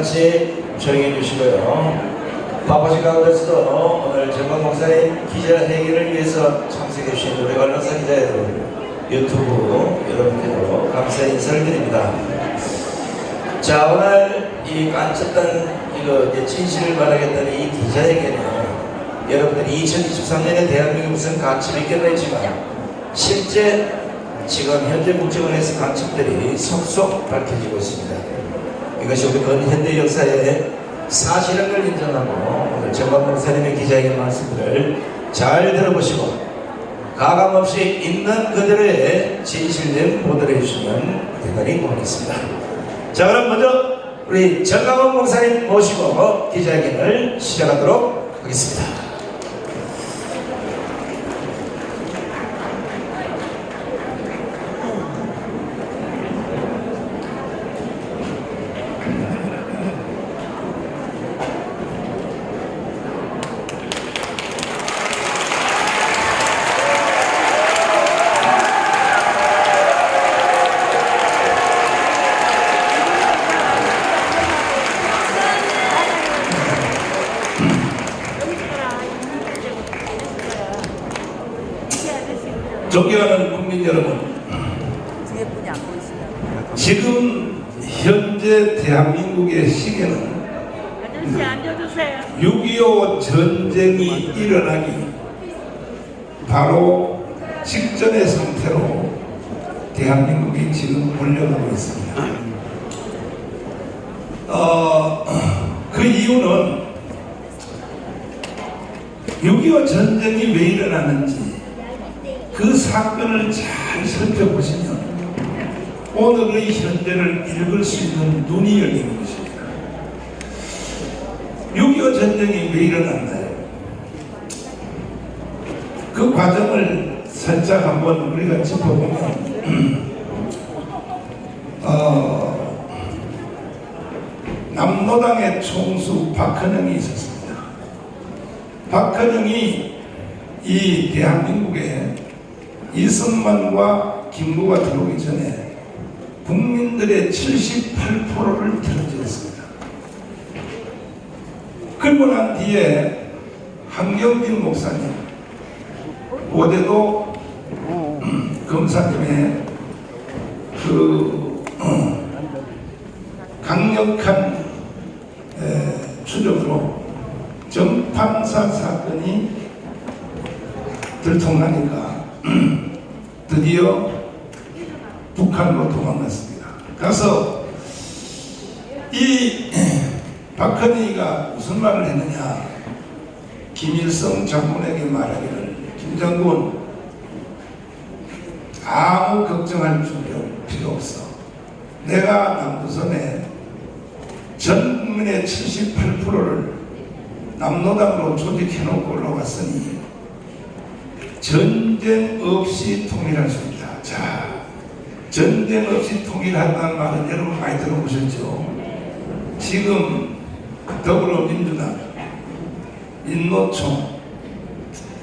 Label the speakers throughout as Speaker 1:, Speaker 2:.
Speaker 1: 잠시 조용히 해주시고요. 바쁘신 가운데서도 오늘 정광 목사님 기자회견을 위해서 참석해주신 우리 언론사 기자 여러분, 유튜브 여러분께도 감사의 인사를 드립니다. 자, 오늘 이 깐쳤던 이거 진실을 말하겠다는 이 기자회견은 여러분들이 2023년에 대한민국이 무슨 간첩이 있겠나 했지만 실제 지금 현재 국정원에서 간첩들이 속속 밝혀지고 있습니다. 이것이 우리 근현대 역사의 사실한 걸 인정하고 오늘 정광 목사님의 기자회견 말씀들을 잘 들어보시고 가감없이 있는 그대로의 진실된 보도를 해주시면 대단히 고맙겠습니다. 자, 그럼 먼저 우리 정광 목사님 모시고 기자회견을 시작하도록 하겠습니다. 존경하는 국민 여러분, 지금 현재 대한민국의 시계는 6.25 전쟁이 일어나기 바로 직전의 상태로 대한민국이 지금 몰려가고 있습니다. 그 이유는 6.25 전쟁이 왜 일어났는지 그 사건을 잘 살펴보시면 오늘의 현재를 읽을 수 있는 눈이 열리는 것입니다. 6.25 전쟁이 왜 일어났나요? 그 과정을 살짝 한번 우리가 짚어보면 남노당의 총수 박헌영이 있었습니다. 박헌영이 이 대한민국에 이승만과 김구가 들어오기 전에 국민들의 78%를 틀어주었습니다. 그리고 난 뒤에 한경빈 목사님, 고대도 검사님의 그 강력한 추적으로 정판사 사건이 들통나니까 드디어 북한으로 도망갔습니다. 가서 이 박헌희가 무슨 말을 했느냐, 김일성 장군에게 말하기를, 김장군 아무 걱정할 필요 없어. 내가 남조선에 전 국민의 78%를 남노당으로 조직해놓고 올라갔으니 전쟁 없이 통일할 수 있다. 자, 전쟁 없이 통일한다는 말은 여러분 많이 들어보셨죠? 지금 더불어민주당, 민노총,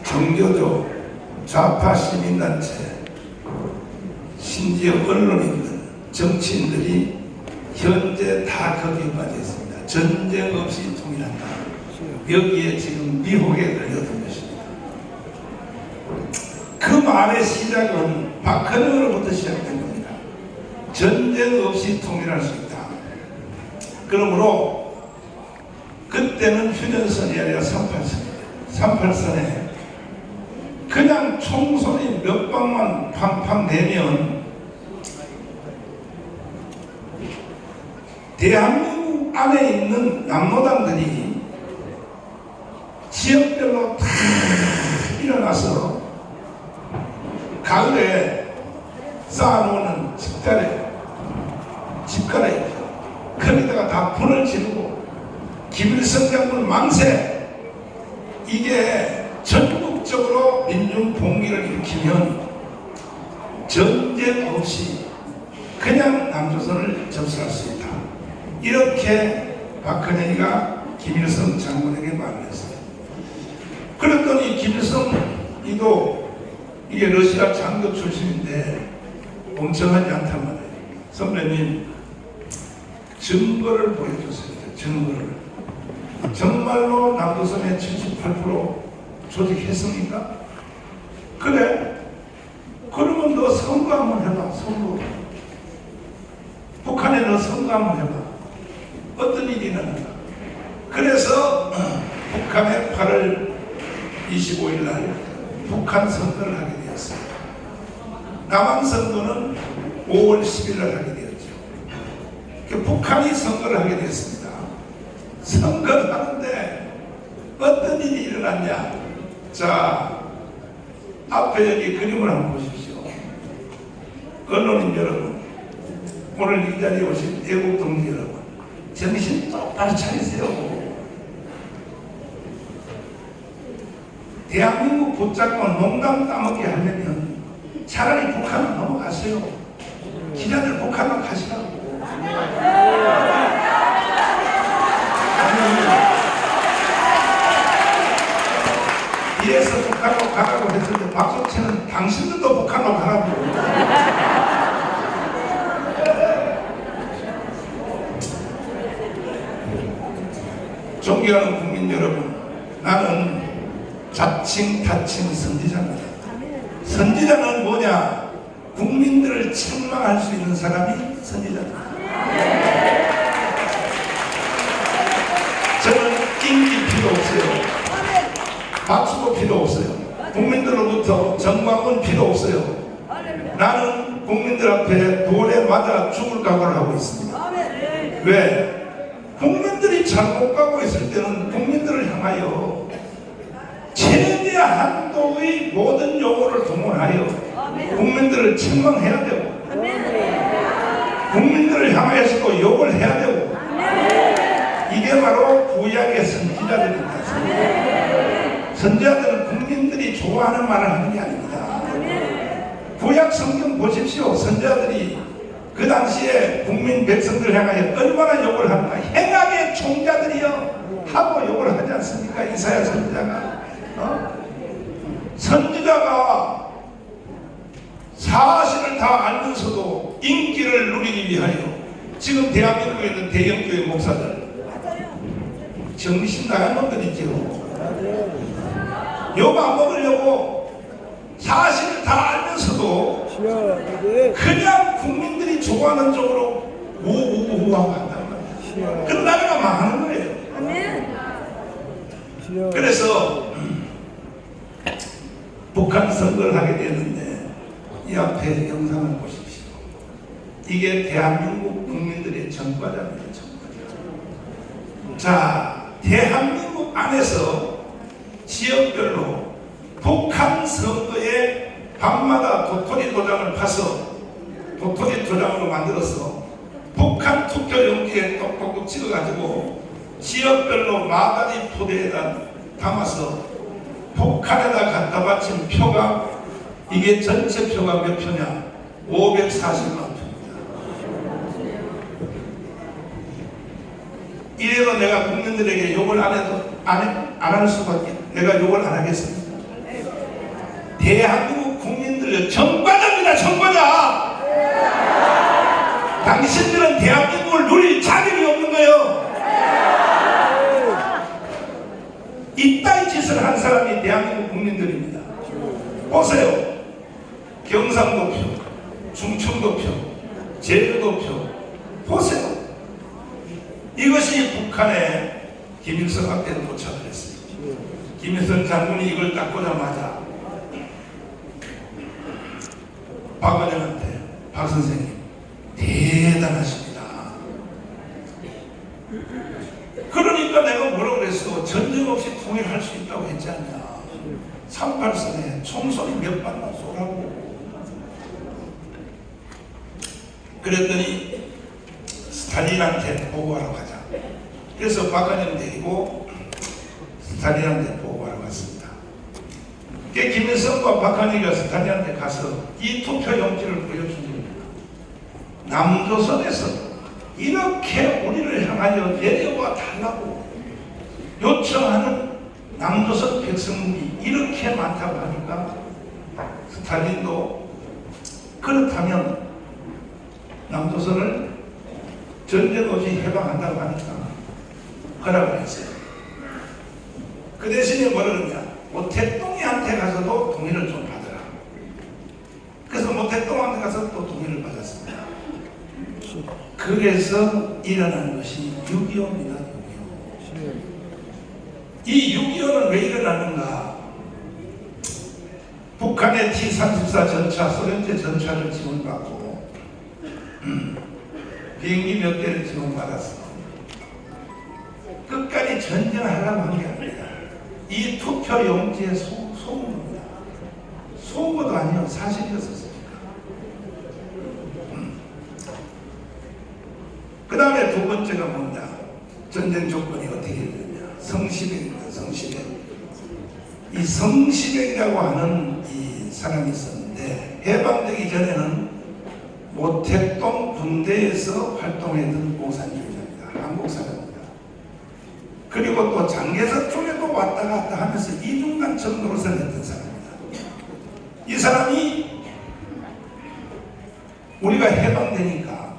Speaker 1: 정교조, 좌파 시민단체, 심지어 언론인들, 정치인들이 현재 다 거기에 빠져 있습니다. 전쟁 없이 통일한다. 여기에 지금 미혹에 걸려든 것입니다. 그 말의 시작은 박헌영으로부터 시작된 겁니다. 전쟁 없이 통일할 수 있다. 그러므로 그때는 휴전선이 아니라 38선입니다. 38선에 그냥 총소리 몇 방만 팡팡 내면 대한민국 안에 있는 남노당들이 지역별로 다 일어나서 가을에 쌓아놓는 집가래 있죠. 거기다가 다 불을 지르고 김일성 장군 만세, 이게 전국적으로 민중 봉기를 일으키면 전쟁 없이 그냥 남조선을 접수할 수 있다. 이렇게 박헌영이가 김일성 장군에게 말을 했어요. 그랬더니 김일성이도 이게 러시아 장교 출신인데 멍청하지 않단 말이에요. 선배님, 증거를 보여주세요.
Speaker 2: 증거를. 정말로 남조선의 78% 조직했습니까? 그래? 그러면 너 선거 한번 해봐. 선거. 북한에 너 선거 한번 해봐. 어떤 일이 일어난가? 그래서 북한에 8월 25일 날 북한 선거를 하게 되었습니다. 남한 선거는 5월 10일 날 하게 되었죠. 북한이 선거를 하게 되었습니다. 선거를 하는데 어떤 일이 일어났냐? 자, 앞에 여기 그림을 한번 보십시오. 언론인 여러분, 오늘 이 자리에 오신 애국 동지 여러분, 정신 똑바로 차리세요. 대한민국 붙잡고 농담 따먹게 하려면 차라리 북한으로 넘어가세요. 기자들 북한으로 가시라고. 이래서 북한으로 가라고 했을 때 박수치는 당신들도 북한으로 가라고. 존경하는 국민 여러분, 나는 자칭 타칭 선지자입니다. 선지자는 뭐냐? 국민들을 책망할 수 있는 사람이 선지자다. 저는 인기 필요 없어요. 박수도 필요 없어요. 국민들로부터 정광은 필요 없어요. 나는 국민들 앞에 돌에 맞아 죽을 각오를 하고 있습니다. 왜? 국민들이 잘못 가고 있을 때는 국민들을 향하여 최대한도의 모든 요구를 동원하여 국민들을 책망해야 되고 국민들을 향하여서도 욕을 해야 되고 이게 바로 구약의 선지자들입니다. 선지자들은 국민들이 좋아하는 말을 하는 게 아닙니다. 구약 성경 보십시오. 선지자들이 그 당시에 국민 백성들 향하여 얼마나 욕을 하는가. 행악의 총자들이요 하고 욕을 하지 않습니까? 이사야 선지자가. 선지자가 사실을 다 알면서도 인기를 누리기 위하여 지금 대한민국에 있는 대형교회 목사들 정신 나간 놈들이지요. 욕 안 먹으려고 사실을 다 알면서도 그냥 국민들이 좋아하는 쪽으로 우우우하고 한단 말이에요. 그럼 나라가 망하는 거예요. 그래서 북한 선거를 하게 되는데 이 앞에 영상을 보십시오. 이게 대한민국 국민들의 전과자입니다. 전과자. 자, 대한민국 안에서 지역별로 북한 선거에 밤마다 도토리 도장을 파서 도토리 도장으로 만들어서 북한 투표용지에 똑똑똑 찍어가지고 지역별로 마다리 포대에다 담아서 북한에다 갖다 바친 표가 이게 전체 표가 몇 표냐? 540만 표입니다. 이래도 내가 국민들에게 욕을 안 해도 안 할 수밖에 내가 욕을 안 하겠습니다. 대한민국 국민들은 전과자입니다. 전과자. 당신들은 대한민국을 누릴 자격이 없는 거예요. 이따위 짓을 한 사람이 대한민국 국민들입니다. 보세요. 경상도표, 충청도표, 제주도표 보세요. 이것이 북한의 김일성 앞에 도착을 했어요. 김일성 장군이 이걸 딱 보자마자 박원영한테 박 선생님 대단하십니다. 그러니까 내가 뭐라고 그랬어? 전쟁 없이 통일할 수 있다고 했지 않냐. 38선에 총소리 몇 발만 쏘라고. 그랬더니 스탈린한테 보고하러 가자. 그래서 박근혜를 데리고 스탈린한테 보고하러 갔습니다. 김일성과 박근혜가 스탈린한테 가서 이 투표용지를 보여준 겁니다. 남조선에서 이렇게 우리를 향하여 내려와 달라고 요청하는 남조선 백성들이 이렇게 많다고 하니까 스탈린도 그렇다면 남조선을 전쟁 없이 해방한다고 하니까 허락을 했어요. 그 대신에 뭐라 그러냐, 모택동이한테 가서도 동의를 좀 받으라. 그래서 모택동한테 가서 또 동의를 받았습니다. 그래서 일어난 것이 6.25입니다. 6.25. 이 6.25는 왜 일어나는가? 북한의 T-34 전차, 소련제 전차를 지원받고 비행기 몇 대를 지원받았어. 끝까지 전쟁하려고 한 게 아닙니다. 이 투표 용지의 소문입니다. 소문도 아니요, 사실이었었습니다. 그 다음에 두 번째가 뭐냐, 전쟁 조건이 어떻게 되느냐, 성시백입니다. 성시백. 이 성시백이라고 하는 이 사람이 있었는데, 해방되기 전에는 모택동 군대에서 활동했던 공산주의자입니다. 한국 사람입니다. 그리고 또 장개석 쪽에도 왔다 갔다 하면서 이중간첩 노릇을 했던 사람입니다. 이 사람이 우리가 해방되니까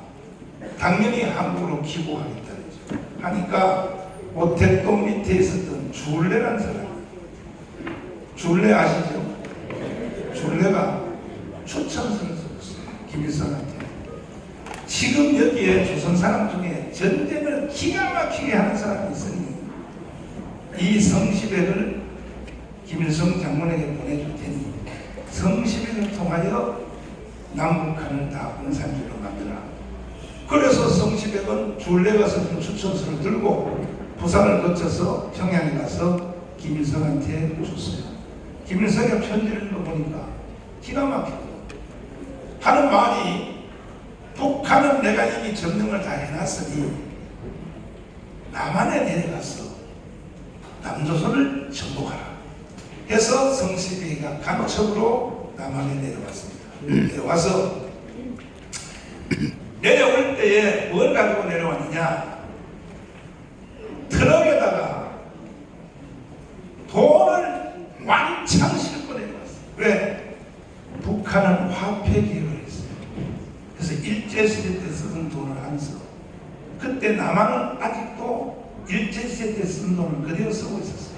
Speaker 2: 당연히 한국으로 귀국하겠다 그러죠. 하니까 모택동 밑에 있었던 줄레라는 사람입니다. 줄레 아시죠? 줄레가 추천서를 썼어요. 김일성한테. 지금 여기에 조선 사람 중에 전쟁을 기가 막히게 하는 사람이 있으니 이 성시백을 김일성 장군에게 보내줄 테니 성시백을 통하여 남북한을 다 공산주의로 만들라. 그래서 성시백은 줄레가 쓴 추천서를 들고 부산을 거쳐서 평양에 가서 김일성한테 줬어요. 김일성의 편지를 읽어보니까 기가 막히고 하는 말이, 북한은 내가 이미 점령을 다 해놨으니 남한에 내려가서 남조선을 정복하라 해서 성시백이가 간첩으로 남한에 내려왔습니다. 내려와서 내려올 때에 뭘 가지고 내려왔느냐, 트럭에다가 돈을 왕창 싣고 내려왔어요. 왜? 북한은 화폐 개혁을 했어요. 그래서 일제시대 때 쓰던 돈을 안 써. 그때 남한은 아직도 일제시대 때 쓴 돈을 그대로 쓰고 있었어요.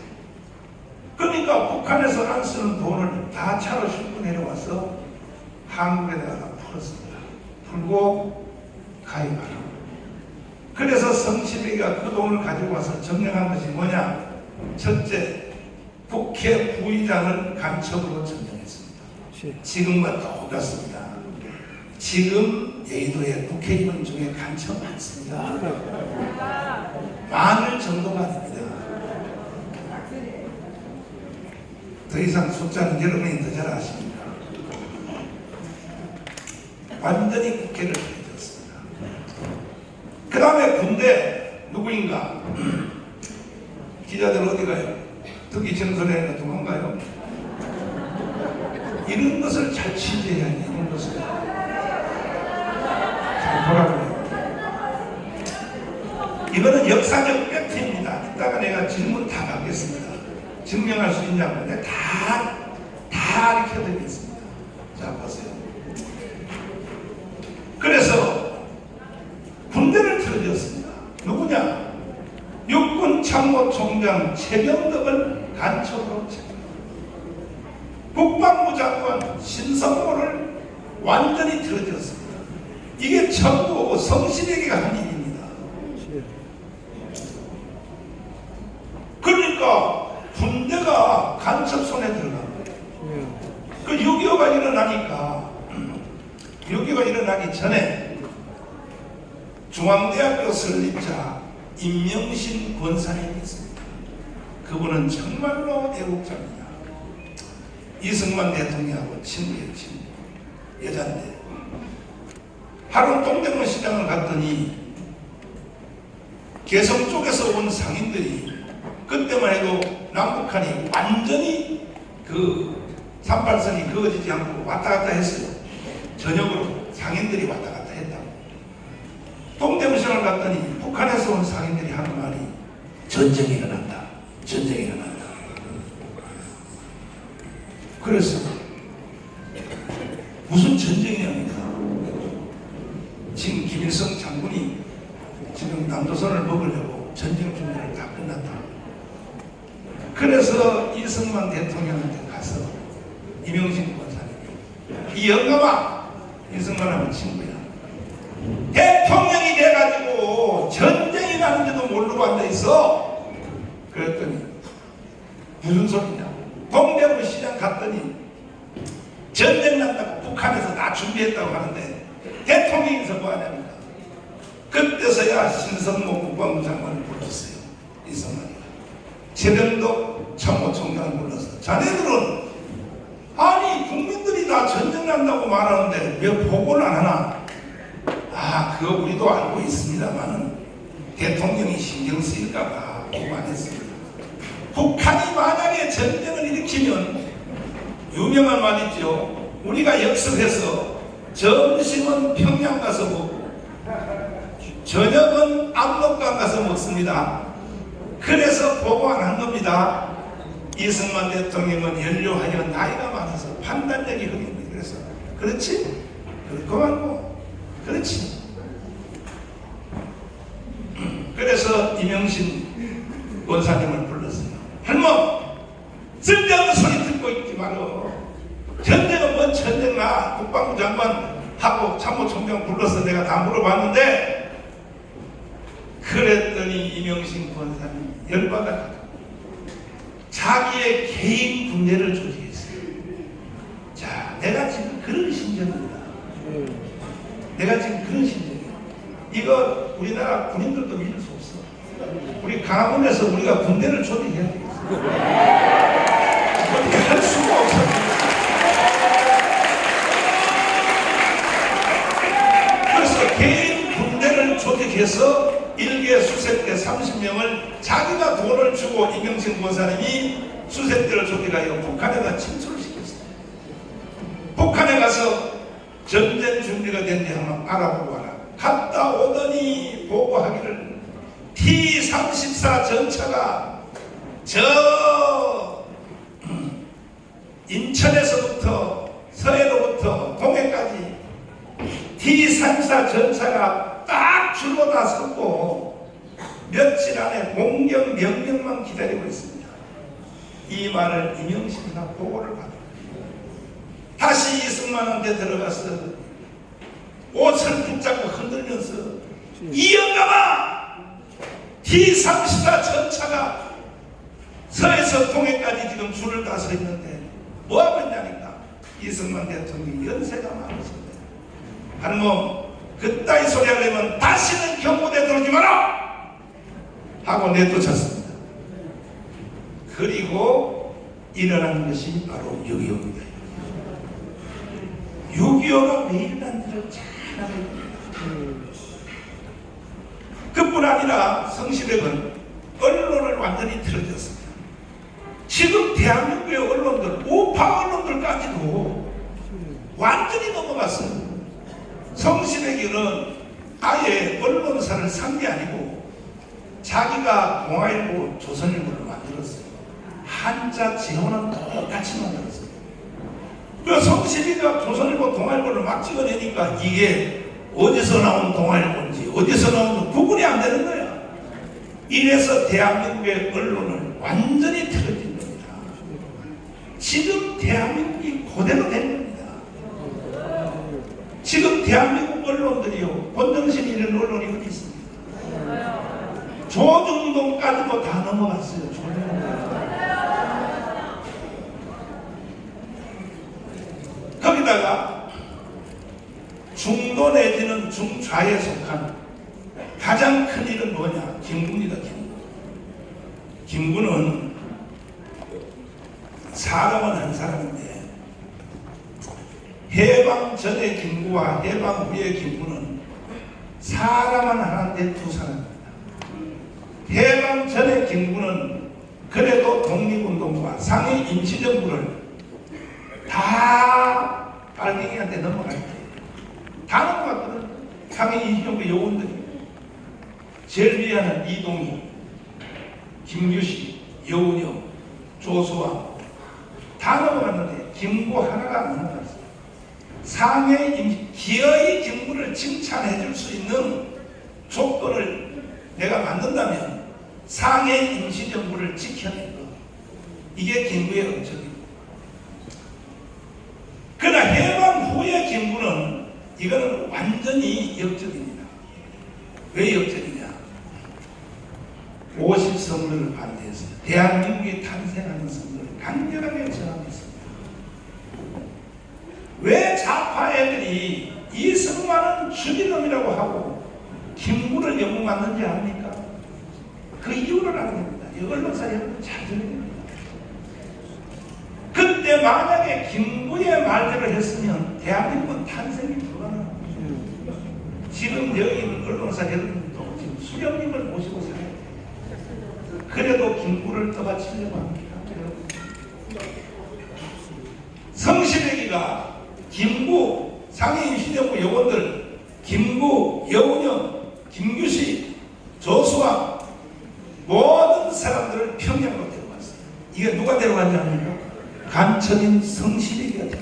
Speaker 2: 그러니까 북한에서 안 쓰는 돈을 다 차로 싣고 내려와서 한국에다가 풀었습니다. 풀고 가입하라고. 그래서 성시백이가 그 돈을 가지고 와서 점령한 것이 뭐냐? 첫째, 국회 부의장을 간첩으로 점령했습니다. 지금과 똑같습니다. 지금 여의도에 국회의원 중에 간첩 많습니다. 많을 정도가 아닙니다. 더 이상 숫자는 여러분이 더 잘 아십니다. 완전히 국회를 해줬습니다. 그 다음에 군대 누구인가? 기자들 어디 가요? 특히 정선에 도망가요? 이런 것을 잘 취재해야 해. 이런 것을 잘 보라고요. 이거는 역사적 팩트입니다. 이따가 내가 질문 다 받겠습니다. 증명할 수 있냐고. 내가 다 가르쳐드리겠습니다. 자, 보세요. 그래서 군대를 틀어줬습니다. 누구냐? 육군 참모총장 최병덕을 간첩으로 채택. 국방부 장관 신성호를 완전히 틀어줬습니다. 이게 전부 성시백이가 한 일입니다. 그러니까 군대가 간첩 손에 들어간 거예요. 그 6.25가 일어나니까 6.25가 일어나기 전에 중앙대학교 설립자 임명신 권사님이 있습니다. 그분은 정말로 애국자입니다. 이승만 대통령하고 친구예요. 친구. 여잔데 하루 동대문 시장을 갔더니 개성 쪽에서 온 상인들이, 그때만 해도 남북한이 완전히 그 38선이 그어지지 않고 왔다 갔다 했어요. 저녁으로 상인들이 왔다 갔다 했다고. 동대문 시장을 갔더니 북한에서 온 상인들이 하는 말이 전쟁이 일어난다. 전쟁이 일어난다. 그래서 무슨 전쟁이냐니까 지금 김일성 장군이 지금 남조선을 먹으려고 전쟁 준비를 다 끝났다. 그래서 이승만 대통령한테 가서 이명신 권사님이 이 영감아, 이승만하고 친구야, 대통령이 돼가지고 전쟁이 나는지도 모르고 앉아있어. 그랬더니 무슨 소리냐, 동대문 시장 갔더니 전쟁 난다고 북한에서 다 준비했다고 하는데 대통령이서 뭐하냐니까. 그때서야 신선모 국방부 장관을 불렀어요. 이승만이가 최병덕 참모총장을 불러서, 자네들은 아니 국민들이 다 전쟁 난다고 말하는데 왜 보고를 안 하나. 아, 그거 우리도 알고 있습니다만은 대통령이 신경 쓰일까봐 보고 안 했습니다. 북한이 만약에 전쟁을 일으키면 유명한 말이죠. 우리가 역습해서 점심은 평양 가서 먹고 저녁은 압록강 가서 먹습니다. 그래서 보고 안 한 겁니다. 이승만 대통령은 연료하여 나이가 많아서 판단력이 흐립니다. 그래서 그렇지? 그렇고 말고 그렇지. 그래서 이명신 원사님을 불렀어요. 할멈, 쓸데없는 소리 듣고 있지 말어. 전쟁은 뭔 전쟁나. 국방부 장관하고 참모총장 불러서 내가 다 물어봤는데, 그랬더니 이명신 권사님 열받아 자기의 개인 군대를 조직했어요. 자, 내가 지금 그런 심정입니다. 내가 지금 그런 심정이야. 이거 우리나라 군인들도 믿을 수 없어. 우리 강화군에서 우리가 군대를 조직해야 되겠어. 어떻게 할 수가 없어. 그래서 개인 군대를 조직해서 일개 수색대 30명을 자기가 돈을 주고 이명신 권사님이 수색대를 조직하여 북한에다 진출을 시켰어요. 북한에 가서 전쟁 준비가 된지 한번 알아보고 와라. 갔다 오더니 보고하기를 T-34 전차가 저 인천에서부터 서해로부터 동해까지 T-34 전차가 딱 줄로 다 섰고 며칠 안에 공격 명령만 기다리고 있습니다. 이 말을 이명신이가 보고를 받았습니다. 다시 이승만한테 들어가서 옷을 붙잡고 흔들면서, 이 영감아, T-34 전차가 서에서 동해까지 지금 줄을 다 서 있는데 뭐하고 있냐니까. 이승만 대통령이 연세가 많으신데, 할멈, 그따위 소리 하려면 다시는 경무대 들어오지 마라 하고 내쫓았습니다. 그리고 일어난 것이 바로 6.25입니다. 6.25가 왜 일어난지를 잘 알아야 됩니다. 그뿐 아니라 성시백은 언론을 완전히 틀어졌습니다. 지금 대한민국의 언론들, 우파 언론들까지도 완전히 넘어갔어요. 성시백이는 아예 언론사를 산 게 아니고 자기가 동아일보, 조선일보를 만들었어요. 한자 지호는 똑같이 만들었어요. 그 성시백이가 조선일보, 동아일보를 막 찍어내니까 이게 어디서 나온 동아일보인지 어디서 나온 구분이 안 되는 거야. 이래서 대한민국의 언론을 완전히 틀어진 겁니다. 지금 대한민국이 그대로 된 겁니다. 지금 대한민국 언론들이요, 본정신 있는 언론이 어디 있습니까? 조중동까지도 다 넘어갔어요. 조중동까지. 거기다가 중도 내지는 중좌에 속한 가장 큰 일은 뭐냐? 김구입니다. 김구는 사람은 한 사람인데 해방 전의 김구와 해방 후의 김구는 사람은 하나인데 두 사람입니다. 해방 전의 김구는 그래도 독립운동과 상해 임시정부를 다 빨갱이한테 넘어갈 때 다 넘어갔거든. 상해 임시정부 요원들이 제일 위에는 이동희, 김규식, 여운영, 조수아 다 넘어갔는데 김구 하나가 안 넘어갔어요. 상해 기어이 김구를 칭찬해 줄 수 있는 조건을 내가 만든다면 상해 임시정부를 지켜낸 것, 이게 김구의 업적입니다. 그러나 해방 후의 김구는 이거는 완전히 역적입니다. 왜 역적이냐? 50선거를 반대해서 대한민국이 탄생하는 선거를 강렬하게 저항했습니다. 왜 좌파 애들이 이승만은 죽이놈이라고 하고 김구를 영웅받는지 압니까? 그 이유를 알아야 됩니다. 이 언론사 여러분 잘 들어야 됩니다. 그때 만약에 김구의 말대로 했으면 대한민국은 탄생이 불가능합니다. 지금 여기 있는 언론사 여러분도 지금 수령님을 모시고 살아야 돼요. 그래도 김구를 떠받치려고 합니다. 성시대기가 김구, 상해임시정부 요원들, 김구, 여운형, 김규식, 조수왕 모든 사람들을 평양으로 데려갔어요. 이게 누가 데려갔냐면요, 간첩인 성시대기가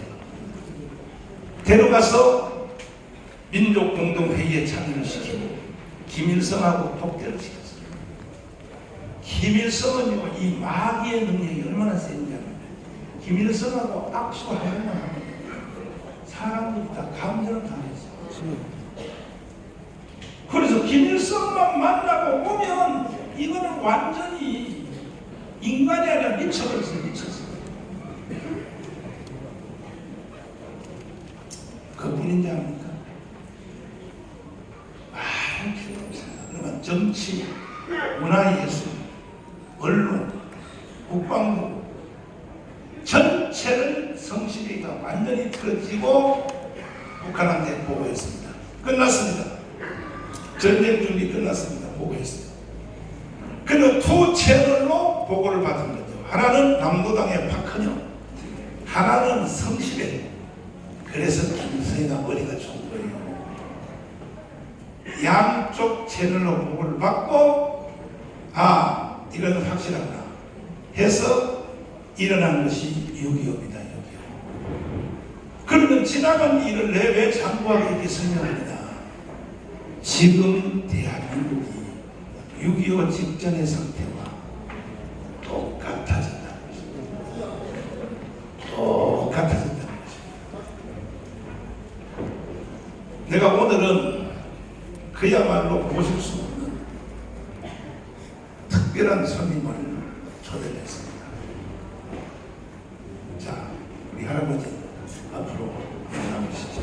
Speaker 2: 데려가서 민족공동회의에 참여를 시키고 김일성하고 독대를 시켰어요. 김일성은요, 이 마귀의 능력이 얼마나 센지 아닙니까? 김일성하고 악수하면 사람들이 다 감전을 당했어요. 그래서 김일성만 만나고 오면 이거는 완전히 인간이 아니라 미쳐버렸어요. 미쳤어요. 그뿐인지 압니까? 말할 필요 없습니다. 그러면 정치, 문화예술, 언론, 국방부 전체를 성시대기가 완전히 틀어지고 북한한테 보고했습니다. 끝났습니다. 전쟁 준비 끝났습니다. 보고했어요. 그는 두 채널로 보고를 받은 거죠. 하나는 남도당의 박헌영, 하나는 성시대. 그래서 김일성이가 머리가 좋은 거예요. 양쪽 채널로 보고를 받고, 아, 이건 확실하구나 해서 일어난 것이 6.25입니다. 6.25. 그러면 지나간 일을 왜 장부하게 이렇게 설명합니다. 지금 대한민국이 6.25 직전의 상태와 똑같아졌다는 것입니다. 똑같아졌다는 것입니다. 내가 오늘은 그야말로 보실 수 없는 특별한 손님을 초대를 했습니다. 자, 우리 할아버지 앞으로 나오시죠.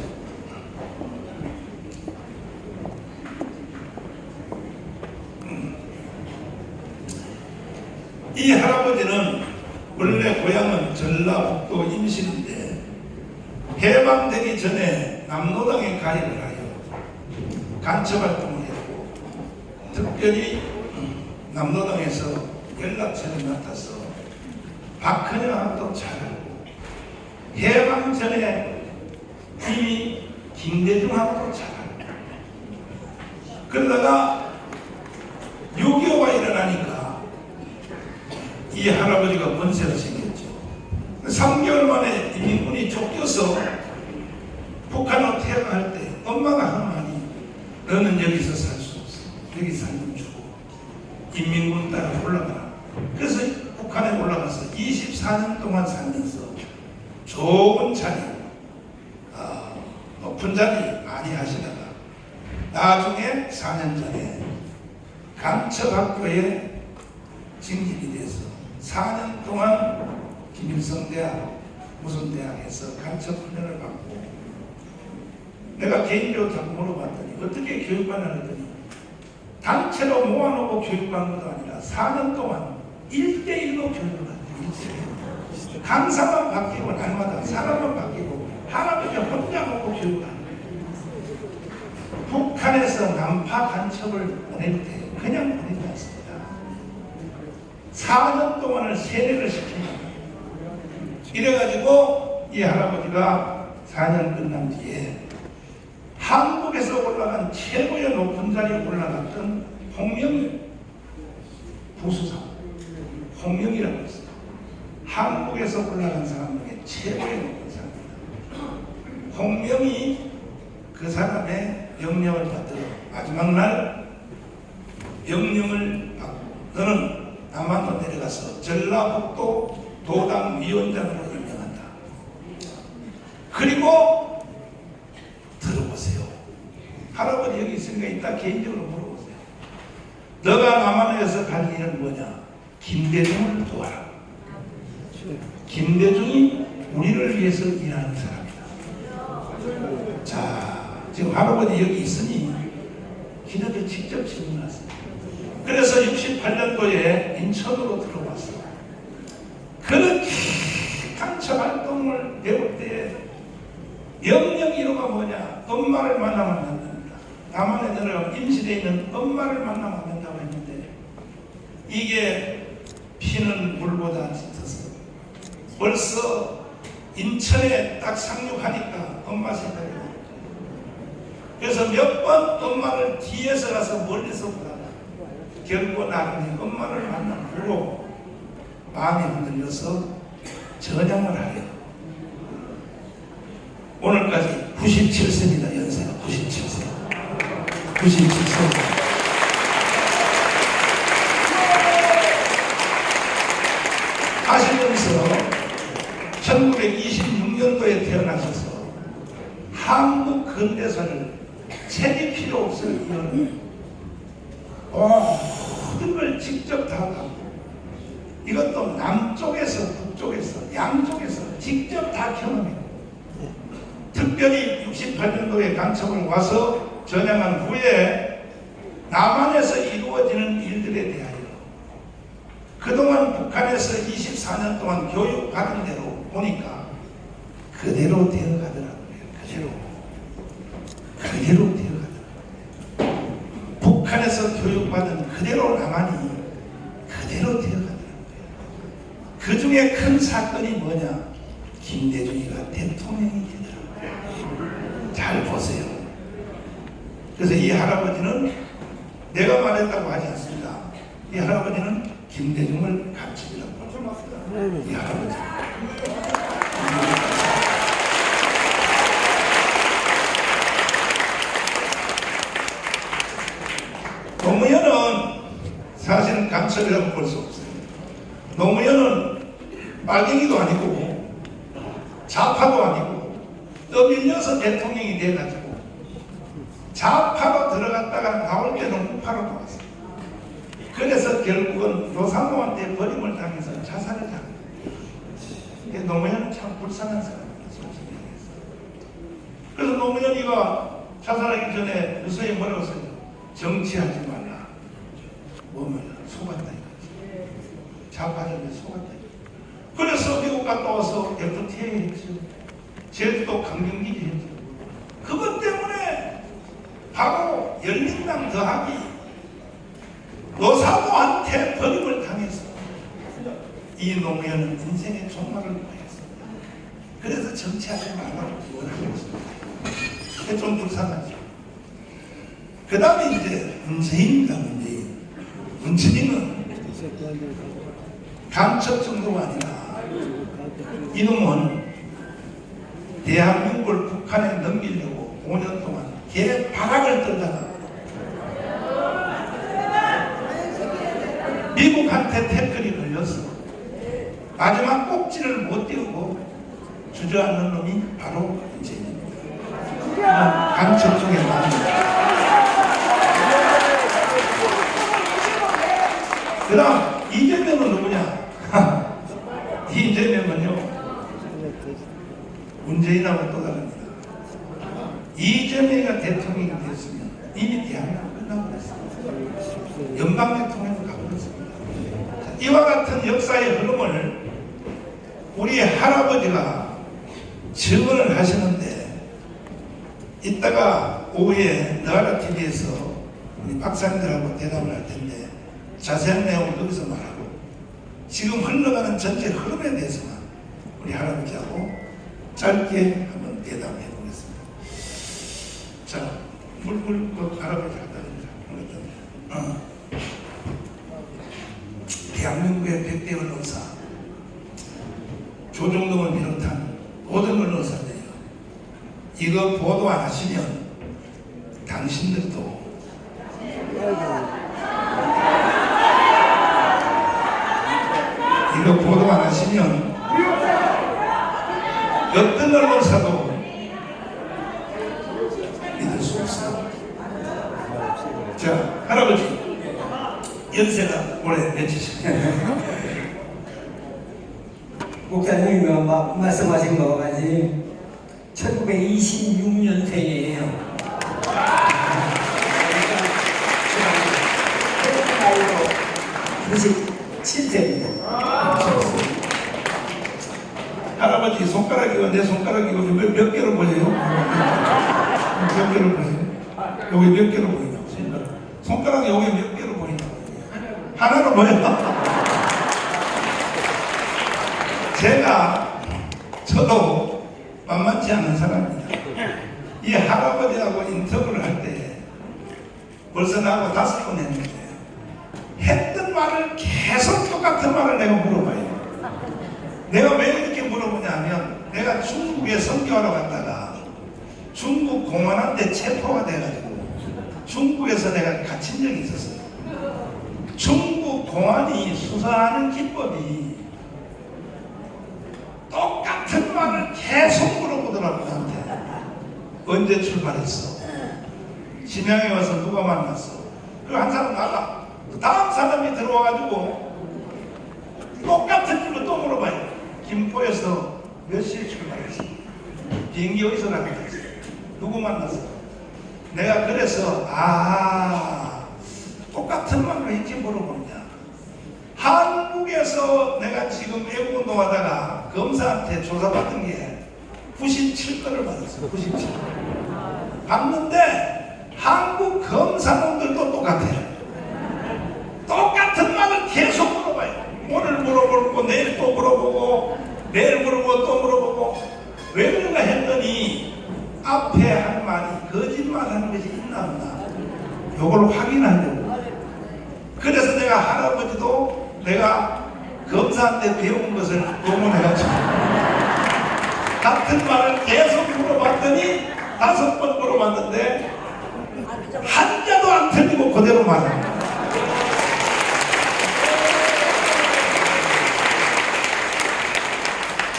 Speaker 2: 이 할아버지는 원래 고향은 전라북도 임실인데 해방되기 전에 남노당에 가입을 하여 간첩활동을 했고, 특별히 남노당에서 연락처를 맡아서 박헌영하고도 잘 알고, 해방 전에 이미 김대중하고도 잘 알고, 그러다가 6.25가 일어나니까 이 할아버지가 권세가 생겼죠. 3개월 만에 인민군이 쫓겨서 북한으로 퇴각할 때 엄마가 하는 말이, 너는 여기서 살 수 없어. 여기 살면 죽어. 인민군 따라 올라가라. 그래서 북한에 올라가서 24년 동안 살면서 좋은 자리, 높은 자리 많이 하시다가 나중에 4년 전에 간첩학교에 징집이 돼서 4년 동안 김일성 대학 무슨 대학에서 간첩 훈련을 받고, 내가 개인적으로 자꾸 물어봤더니 어떻게 교육관을 했더니 단체로 모아놓고 교육한 것도 아니라 4년 동안 1대1로 교육을 했대요. 강사만 바뀌고 날마다 사람만 바뀌고 할아버지 혼자 먹고 교육을 하는 거예요. 북한에서 남파 간첩을 보낼 때 그냥 보내지 않습니다. 4년 동안을 세뇌를 시킵니다. 이래가지고 이 할아버지가 4년 끝난 뒤에 한국에서 올라간 최고의 높은 자리에 올라갔던 홍명일 부수상, 홍명이라고 했어요. 한국에서 올라간 사람 중에 최고의 높은 사람입니다. 홍명이 그 사람의 명령을 받들어 마지막 날 명령을 받고, 너는 남한으로 내려가서 전라북도 도당 위원장으로 임명한다. 그리고 들어보세요. 할아버지 여기 있으니까 이따 개인적으로 물어보세요. 너가 남한에서 갈 일은 뭐냐? 김대중을 도와라. 김대중이 우리를 위해서 일하는 사람이다. 자, 지금 할아버지 여기 있으니 기자들 직접 질문하세요. 그래서 68년도에 인천으로 들어왔어. 그렇게 간첩 활동을 배울 때 명령 1호가 뭐냐? 엄마를 만나면 안 된다. 남한에 들어가면 임시되어 있는 엄마를 만나면 안 된다고 했는데 이게 피는 물보다 짙어서 벌써 인천에 딱 상륙하니까 엄마 생각이 나. 그래서 몇 번 엄마를 뒤에서 가서 멀리서 보다가 결국 나중에 엄마를 만난 후로 마음이 흔들려서 전향을 하려. 오늘까지 97세입니다. 연세가 97세. 97세. 하시면서 1926년도에 태어나셔서 한국 근대사를 책이 필요 없을 이유는 모든 걸 직접 다 하고 이것도 남쪽에서 북쪽에서 양쪽에서 직접 다 경험해요. 특별히 68년도에 간첩을 와서 전향한 후에 남한에서 이루어지는 일들에 대하여 그동안 북한에서 24년 동안 교육받은 대로 보니까 그대로 되어가더라고요. 그대로 되어가더라고요. 북한에서 교육받은 그대로 남한이 그대로 되어가더라고요. 그 중에 큰 사건이 뭐냐? 김대중이가 대통령이 되더라고요. 잘 보세요. 그래서 이 할아버지는 내가 말했다고 하지 않습니다. 이 할아버지는 김대중을 간첩이라고 하죠. 이 할아버지. 노무현은 사실은 간첩이라고 볼 수 없어요. 노무현은 빨갱이도 아니고 좌파도 아니고 떠밀려서 대통령이 돼가지고 좌파로 들어갔다가 나올 때는 우파로 나왔어요. 그래서 결국은 노상호한테 버림을 당해서 자살을 당했어요. 노무현은 참 불쌍한 사람입니다. 솔직히 얘기해서. 그래서 노무현이가 자살하기 전에 유서에 뭐라고 써요? 정치하지 말라. 뭐면 속았다 이거지. 좌파들에 속았다 이거지. 그래서 미국 갔다 와서 FTA 했죠. 제주도 강경기지 했죠. 그것 때문에 바로 열린당 더하기 노사모한테 버림을 당해서 이 노무현은 인생의 종말을 보였습니다. 그래서 정치하지 말라고 원하고 있습니다. 좀 불쌍하죠. 그 다음에 이제 문재인입니다. 문재인은 간첩 정도가 아니라 이놈은 대한민국을 북한에 넘기려고 5년 동안 개발악을 떨다가 미국한테 태클이 걸려서 마지막 꼭지를 못 띄우고 주저앉는 놈이 바로 문재인입니다. 간첩 중에 나옵니다. 그 다음 이재명은 누구냐? 이재명은요 문재인하고 또 다릅니다. 이재명이 대통령이 됐으면 이미 대한민국 끝나고 그랬습니다. 연방 대통령으로 가버렸습니다. 이와 같은 역사의 흐름을 우리 할아버지가 증언을 하시는데 이따가 오후에 너하라TV에서 우리 박사님들하고 대답을 할 텐데 자세한 내용을 거기서 말하고 지금 흘러가는 전체 흐름에 대해서만 우리 할아버지하고 짧게 한번 대답해 보겠습니다. 자, 할아버지 갖다 줍니다. 대한민국의 100대 언론사 조정동을 비롯한 모든 언론사들이요, 이거 보도 안 하시면 당신들도 그 보도 안 하시면 어떤 언론사도 믿을 수 없어. 자, 할아버지 연세가 올해 몇이십니까?
Speaker 3: 목사님이 말씀하신 것 같이 1926년생이에요. 나이로 97세입니다.
Speaker 2: 할아버지 손가락이고 내 손가락이고 몇 개로 보여요? 몇 개로 보여요? 여기 몇 개로 보이냐고 손가락이 여기 몇 개로 보이냐고 하나로 보여. 저도 만만치 않은 사람입니다. 이 할아버지하고 인터뷰를 할 때 벌써 나하고 5번 했는데 했던 말을 계속 똑같은 말을 내가 물어봐요. 내가 왜 이렇게 물어보냐면 내가 중국에 선교하러 갔다가 중국 공안한테 체포가 돼가지고 중국에서 내가 갇힌 적이 있었어요. 중국 공안이 수사하는 기법이 똑같은 말을 계속 물어보더라고 나한테. 언제 출발했어? 심양에 와서 누가 만났어? 그리고 한 사람 나가. 다음 사람이 들어와가지고 똑같은 줄로 또 물어봐요. 김포에서 몇 시에 출발했어? 비행기 어디서 나갔어? 누구 만났어? 내가 그래서 똑같은 말로 했지 물어보냐. 한국에서 내가 지금 애국운동하다가 검사한테 조사받은 게 97건을 받았어. 97건 받는데 한국 검사놈들도 똑같아요. 똑같은 말을 계속 물어봐요. 오늘 물어보고 내일 또 물어보고 내일 물어보고 또 물어보고 왜 그런가 했더니 앞에 한 말이 거짓말하는 것이 있나 없나 요걸 확인하려고. 그래서 내가 할아버지도 내가 검사한테 배운 것을 동원해가지고 같은 말을 계속 물어봤더니 5번 물어봤는데 한자도 안 틀리고 그대로 말합니다.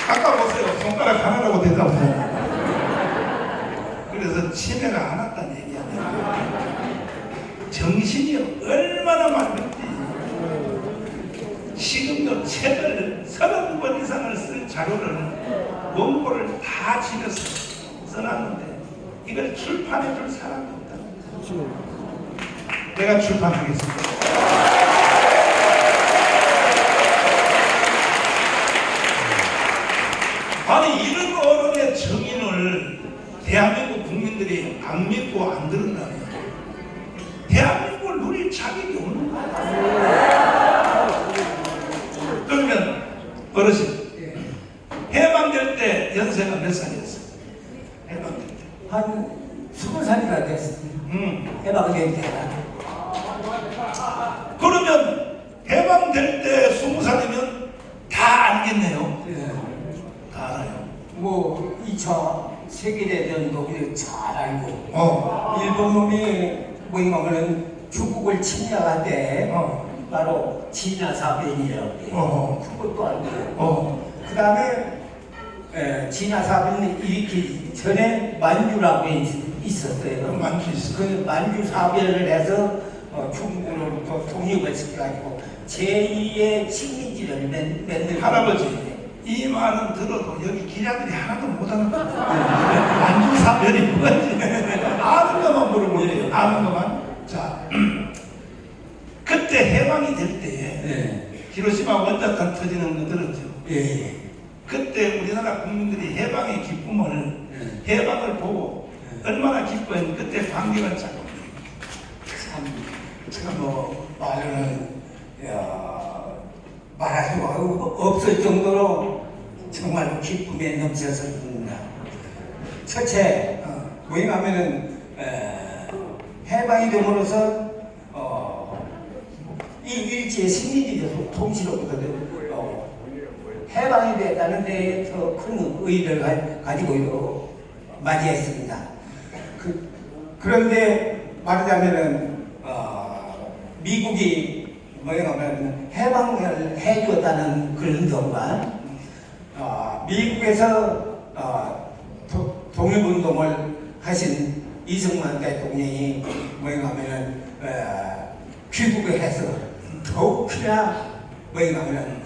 Speaker 2: 아까 보세요. 손가락 하나라고 대답해요. 그래서 치매가 안 왔다는 얘기야. 정신이 얼마나 많은지. 지금도 책을 30권 이상을 쓸 자료를 원고를 다 집에서 써놨는데 이걸 출판해 줄 사람이 없다. 내가 출판하겠습니다. 아니 이런 언론의 정인을 대한민국 국민들이 안 믿고 안 들은다면 대한민국을 누릴 자격이 없는 거야. 그러면 어르신 해방될 때 연세가 몇 살이었어요? 해방될 때
Speaker 3: 한 20살이나 됐습니다. 해방될 때가.
Speaker 2: 그러면 해방될 때 20살이면 다 알겠네요.
Speaker 3: 예.
Speaker 2: 다 알아요.
Speaker 3: 뭐 2차 세계대전도 잘 알고 일본 놈이 뭐냐면 중국을 침략할 때 바로 진화사변이라고 해요. 그것도 알고요. 그 다음에 진화사변을 일으키기 전에 만주라고 있었어요.
Speaker 2: 만주 있어요.
Speaker 3: 그 만주사변을 해서 중국으로부터 독립을 시켜가지고 제2의 식민지를 만들고.
Speaker 2: 할아버지 이 말은 들어도 여기 기자들이 하나도 못 하는 거야. 만주사변이 뭔지 아는 것만 물어보세요. 아는 것만. 자, 그때 해방이 될 때에 히로시마 원자탄 터지는 거 들었죠?
Speaker 3: 예.
Speaker 2: 그때 우리나라 국민들이 해방의 기쁨을 해방을 보고 얼마나 기뻐했는지 그때 광경을 잡고
Speaker 3: 뭐 말할 수가 없을 정도로 정말 기쁨에 넘쳤습니다. 첫째, 뭐냐면은 해방이 됨으로써 이 일제의 식민지 통치로부터 해방이 됐다는 데에 더 큰 의의를 가지고 맞이했습니다. 그런데 말하자면은 미국이 뭐냐면 해방을 해주었다는 그런 점과 미국에서 독립운동을 하신 이승만 대통령이 뭐냐면 귀국을 해서 더욱이나 뭐냐면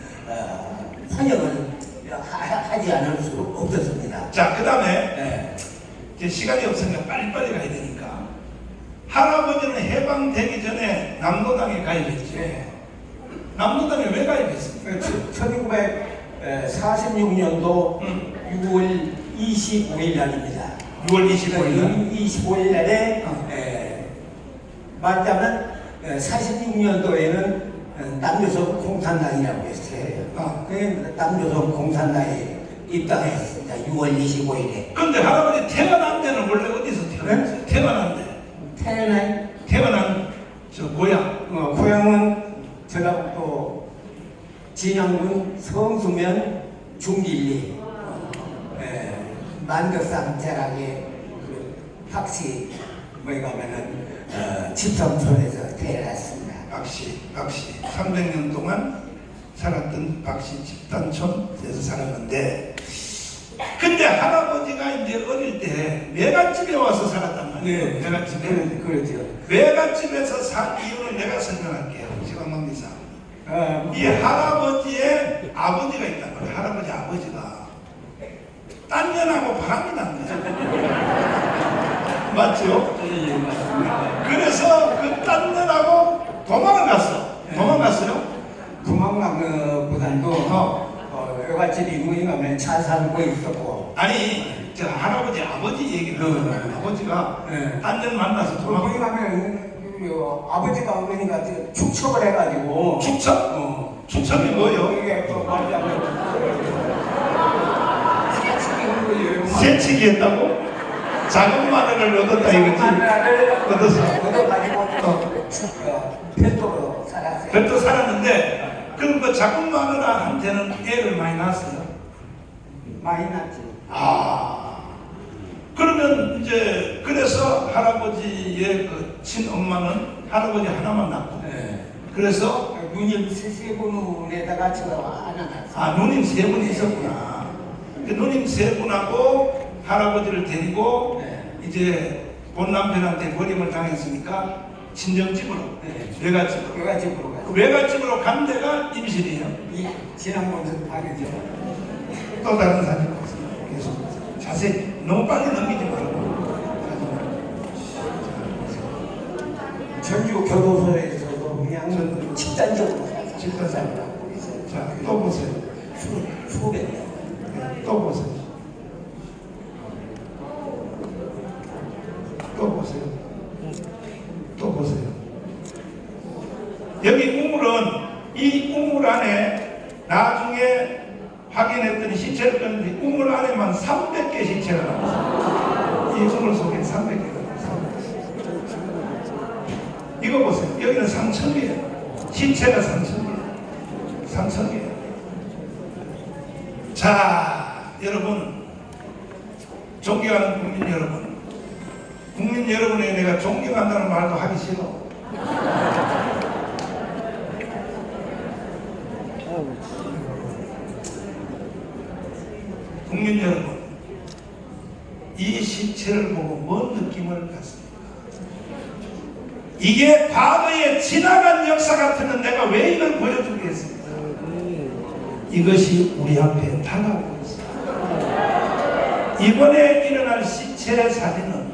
Speaker 3: 환영을 하지 않을 수 없었습니다.
Speaker 2: 자, 그 다음에
Speaker 3: 네.
Speaker 2: 이제 시간이 없으니까 빨리빨리 가야 되니까 할아버지는 해방되기 전에 남로당에 가입했죠.
Speaker 3: 네.
Speaker 2: 남로당에 왜 가입했습니까?
Speaker 3: 1946년도 6월 25일 날입니다.
Speaker 2: 6월 25일 날.
Speaker 3: 25일 날에 말하자면 46년도에는 남조선 공산당이라고 했어요. 그 남조선 공산당에 입당했습니다. 6월 25일에.
Speaker 2: 근데 할아버지 태어난 데는 원래 어디서 태어났어요?
Speaker 3: 네?
Speaker 2: 태어난 데. 태어난 저 고향.
Speaker 3: 고향은 전라북도 진양군 성수면 중길리 만덕산 대학의 그 박씨 뭐가면은 집성촌에서 태어났습니다.
Speaker 2: 박씨 300년 동안 살았던 박씨 집단촌에서 살았는데, 근데 할아버지가 이제 어릴 때 외갓집에 와서 살았단 말이에요.
Speaker 3: 네.
Speaker 2: 외갓집에.
Speaker 3: 그렇죠.
Speaker 2: 외갓집에서 산 이유는 내가 설명할게요. 시간관계상. 이 할아버지의 아버지가 있단 말이에요. 할아버지 아버지가 딴 년하고 바람이 난 거야. 맞죠?
Speaker 3: 예, 맞습니다.
Speaker 2: 그래서 그 딴 년하고 도망을 갔어. 도망갔어요?
Speaker 3: 도망간 것보다도 외갓집이 뭐냐면 잘 살고 있었고
Speaker 2: 아니, 저 할아버지 아버지 얘기를 하는 아버지가
Speaker 3: 네.
Speaker 2: 딴 년 만나서 도망.
Speaker 3: 뭐냐면 아버지가 그러니까 축척을 해가지고
Speaker 2: 축척? 축척이 뭐예요?
Speaker 3: 이게 또 말하자면 새치기한 거예요.
Speaker 2: 새치기 했다고? 작은 마늘을 얻었다 이거지? 얻었어.
Speaker 3: 얻어가지고 별도로 살았어요.
Speaker 2: 별도 살았는데, 그럼 그 작은 마누라한테는 애를 많이 낳았어요?
Speaker 3: 많이 났지.
Speaker 2: 그러면 이제 그래서 할아버지의 그 친엄마는 할아버지 하나만 낳고,
Speaker 3: 네.
Speaker 2: 그래서
Speaker 3: 누님 세 분에다가 제가 하나 낳았어요.
Speaker 2: 누님 세 분이 있었구나. 그 누님 세 분하고 할아버지를 데리고 이제 본 남편한테 버림을 당했으니까 친정집으로, 외갓집으로.
Speaker 3: 외갓집으로 갔어요.
Speaker 2: 외갓집으로 간 데가 임실이에요.
Speaker 3: 이 지난번에 다르죠.
Speaker 2: 또 다른 사진 보세요. 계속 자세히 너무 빨리 넘기지 말고.
Speaker 3: 전주 교도소에서도 그냥 집단적으로
Speaker 2: 집단적으로. 자, 또 보세요.
Speaker 3: 수백 명.
Speaker 2: 또 보세요. 또 보세요. 또 보세요. 여기 우물은, 이 우물 안에 나중에 확인했더니 시체를 껐는데 우물 안에만 300개 시체가 나왔어요. 이 우물 속에 300개가 나왔어요. 이거 보세요. 여기는 3,000개예요. 시체가 3,000개예요. 3,000개. 자, 여러분, 존경하는 국민 여러분, 국민 여러분에 내가 존경한다는 말도 하기 싫어. 국민 여러분, 이 시체를 보고 뭔 느낌을 갖습니까? 이게 과거에 지나간 역사 같으면 내가 왜 이걸 보여주겠습니까? 이것이 우리 앞에 다가오고 있습니다. 이번에 일어날 시체 사진은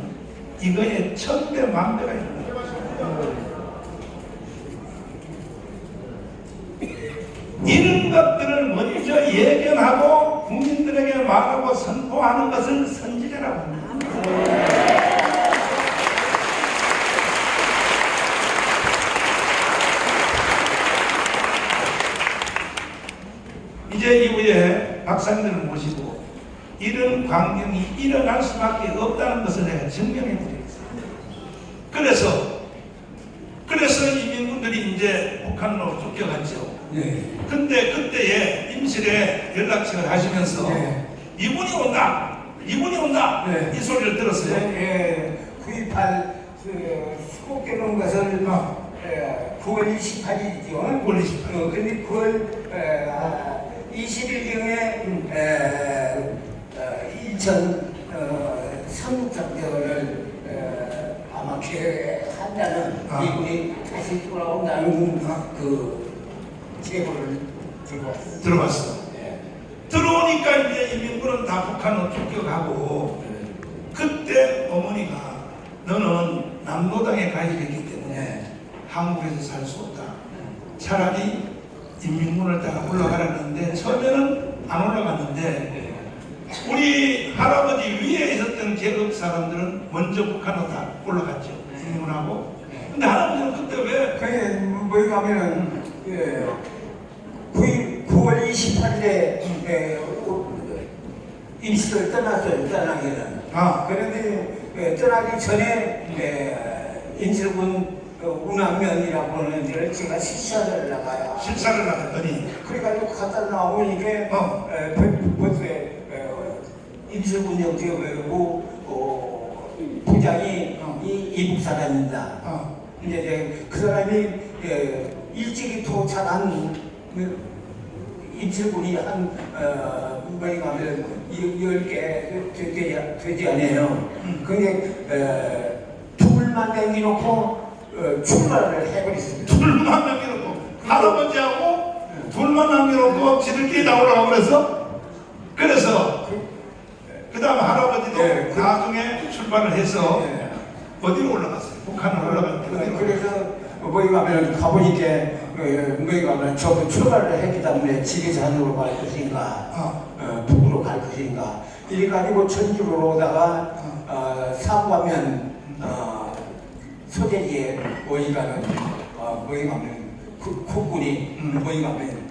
Speaker 2: 이거에 1000배 만배가 있는 거예요. 이런 것들을 먼저 예견하고 국민들에게 말하고 선포하는 것을 선지자라고 합니다. 이제 이후에 박사님들을 모시고 이런 광경이 일어날 수밖에 없다는 것을 내가 증명해 드리겠습니다. 그래서 이민군들이 이제 북한으로 쫓겨갔죠.
Speaker 3: 네.
Speaker 2: 근데 그때에 임실에 연락처를 하시면서
Speaker 3: 네.
Speaker 2: 이분이 온다!
Speaker 3: 네.
Speaker 2: 이 소리를 들었어요.
Speaker 3: 구입할 수곡 깨는 것을 9월 28일이죠.
Speaker 2: 9월 28일.
Speaker 3: 근데 9월 20일경에 인천 삼국작전을 아마 계획한다는 미군이 다시 돌아온다는 그 제보를 들고 왔어요.
Speaker 2: 들어봤어.
Speaker 3: 네.
Speaker 2: 들어오니까 이제 인민군은 다 북한으로 쫓겨가고 그때 어머니가 너는 남노당에 가입했기 때문에 한국에서 살 수 없다. 차라리 인민군을 따라 올라가라는데 처음에는 안 올라갔는데 우리 할아버지 위에 있었던 계급 사람들은 먼저 북한으로 다 올라갔죠. 인민군하고. 근데 할아버지는 그때 왜
Speaker 3: 그게 뭐가 하면은 9월 28일에 임시를 떠났어요. 떠나기는. 그런데 떠나기 전에 임실군 운항면이라고 하는 데를 제가 실사를 나가요.
Speaker 2: 실사를 나갔더니
Speaker 3: 그래가지고 갔다 나오니까 벌써 임실군 역지에 외우고 부장이 이북 사람입니다. 이제 그 사람이 일찍이 도착한 임실군이 한 뭐니 가면 10개 되지 않아요. 근데 둘만 남겨놓고 출발을 해버렸습니다.
Speaker 2: 둘만 남겨놓고 할아버지하고 둘만 남겨놓고 지들끼리 나오라고 그래서 그 다음 할아버지도 나중에 출발을 해서 어디로 올라갔어요? 북한으로 올라갔는데
Speaker 3: 그래서 뭐기 가면 가보니까 뭐기 가면 저도 출발을 했기 때문에 지리산으로 갈 것인가 북으로 갈 것인가 이래가지고 전주로 오다가 사구하면 소재지에 뭐기 가면 뭐기 가면 국군이 뭐기 가면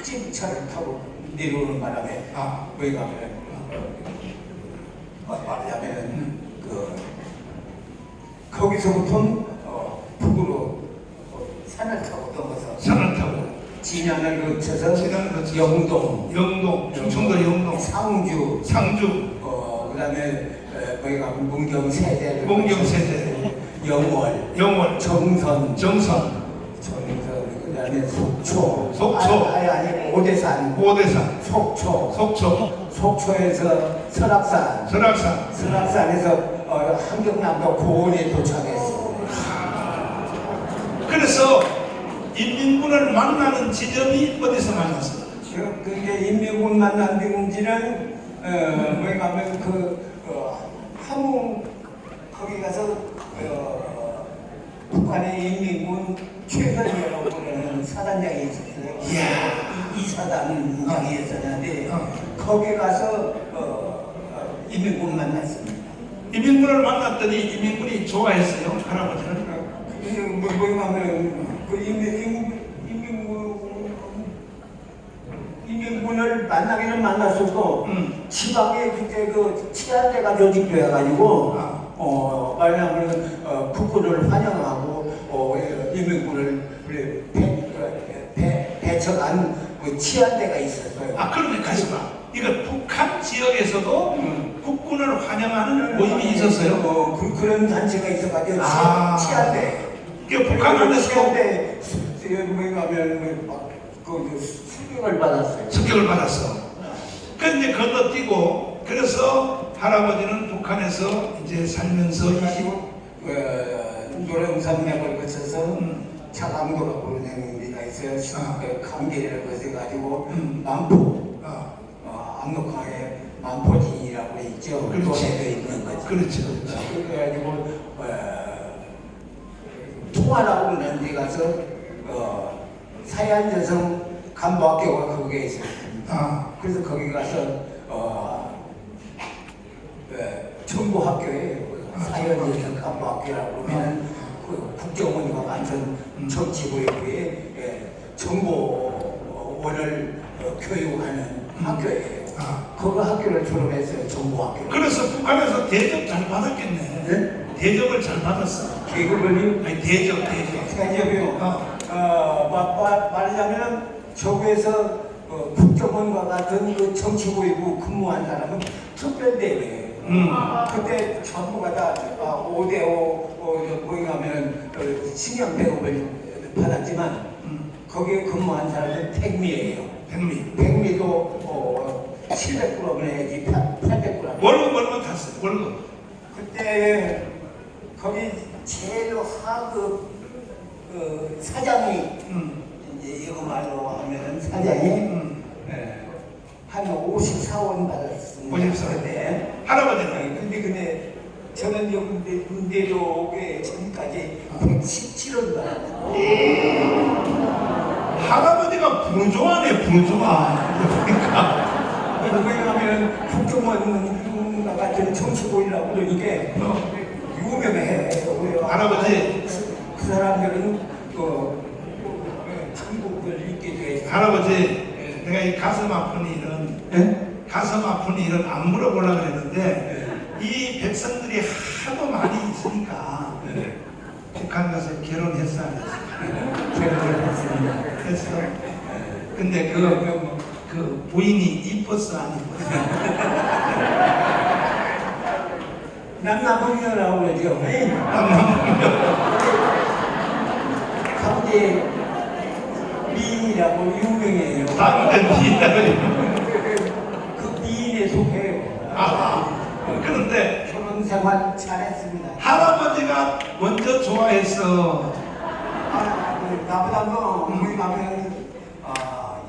Speaker 3: 찜차를 타고 내려오는 바람에 뭐기 가면 말하자면 거기서부터 북으로 산을 타고 넘어서 진양을 거쳐서 영동,
Speaker 2: 충청도 영동,
Speaker 3: 상주, 그다음에 거기가 문경세대, 영월, 정선, 그다음에 속초, 아니 오대산, 속초에서 설악산에서 함경남도 고원에 도착했어.
Speaker 2: 그래서 인민군을 만나는 지점이 어디서 만났어요?
Speaker 3: 근데 인민군 만난 데는 뭐에 가면 함흥 거기 가서 북한의 인민군 최선이라고 하는 사단장이 있었어요. 이사단장이 있었는데 거기 가서 인민군 만났습니다.
Speaker 2: 인민군을 만났더니 인민군이 좋아했어요, 할아버지는.
Speaker 3: 인민군을 만나기는 만났어도 지방에 그때 치안대가 조직돼가지고 말하자면 국군을 환영하고 인민군을 배척한 치안대가 있었어요.
Speaker 2: 그러면 가지 마. 이거 북한 지역에서도 국군을 환영하는 모임이 있었어요.
Speaker 3: 그런 단체가 있어가지고 치안대.
Speaker 2: 북한 안에서
Speaker 3: 치안대 가면 습격을 받았어.
Speaker 2: 근데 건너뛰고 그래서 할아버지는 북한에서 이제 살면서
Speaker 3: 노령산맥을 거쳐서 차강도라고 하는 데가 있어요. 감계를 거쳐가지고 만포, 압록강에 만포진이라고 있죠. 도시에 있는 거죠.
Speaker 2: 그렇죠.
Speaker 3: 그래가지고 통화라고 하는 데 가서 사회안전성 간부학교가 거기에 있었습니다. 그래서 거기 가서 정보학교에 사회안전성 간부학교라고 하면 국정원과 만든 정치보육부에 정보원을 교육하는 학교예요. 그 학교를 졸업했어요. 정보학교.
Speaker 2: 그래서 북한에서 대접 잘 받았겠네.
Speaker 3: 네?
Speaker 2: 대접을 잘 받았어.
Speaker 3: 계급을
Speaker 2: 아니 대접이요.
Speaker 3: 말하자면 저기에서 국정원과 같은 그 정치보위부 근무한 사람은 특별대회예요. 그때 전부가 다 5대5 거기 가면은 신형 배급을 받았지만 거기에 근무한 사람은 백미예요. 백미도 700g 내지 800g.
Speaker 2: 월급 탔어요. 월급.
Speaker 3: 그때 거기 제일 하급 사장이 이제 이거 말로 하면은 사장이 한 54원 받았습니다.
Speaker 2: 54원.
Speaker 3: 그때.
Speaker 2: 할아버지는
Speaker 3: 근데 저는 군대로 오기 전까지 117원 받았어요.
Speaker 2: 할아버지가 부르조아네, 부르조아. 그러니까
Speaker 3: 왜냐하면 국정원 같은 정치보이라고 그러니까 유명해.
Speaker 2: 할아버지.
Speaker 3: 그 사람들은 한국을 잊게 돼.
Speaker 2: 할아버지, 내가 이 가슴 아픈 일은 안 물어보려고 했는데 이 백성들이 하도 많이 있으니까 북한 가서 결혼했어 안 했어?
Speaker 3: 결혼을 했습니다.
Speaker 2: 했어. 근데 그 부인이 이뻤어 안 이뻤어?
Speaker 3: 남남북녀라고 그러죠. 강제 미인이라고 유명해요. 그 미인에 속해요.
Speaker 2: 그런데
Speaker 3: 결혼 생활 잘했습니다.
Speaker 2: 할아버지가 먼저 좋아했어.
Speaker 3: 나보다도 우리 가면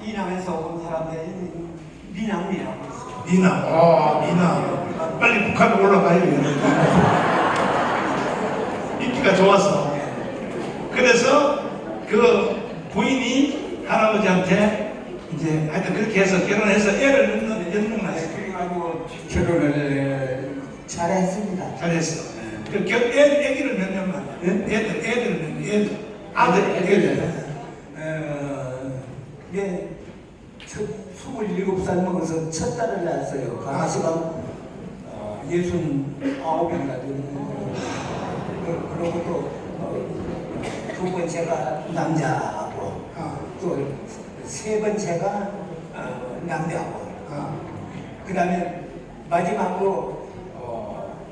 Speaker 3: 이남에서 온 사람들이 미남이라고 했어요.
Speaker 2: 미남. 빨리 북한으로 올라가요. 인기가 좋았어. 그래서 그 부인이 할아버지한테 이제 하여튼 그렇게 해서 결혼해서 애를 낳는 낳았어.
Speaker 3: 그래가지고 결혼을 잘했습니다.
Speaker 2: 잘했어. 그 애기를 몇 년 만에? 애들.
Speaker 3: 네, 27살 먹어서 첫 딸을 낳았어요. 그 아시가 69인가 그러고 또 두 번째가 남자하고 또 세 번째가 남자하고 그 다음에 마지막으로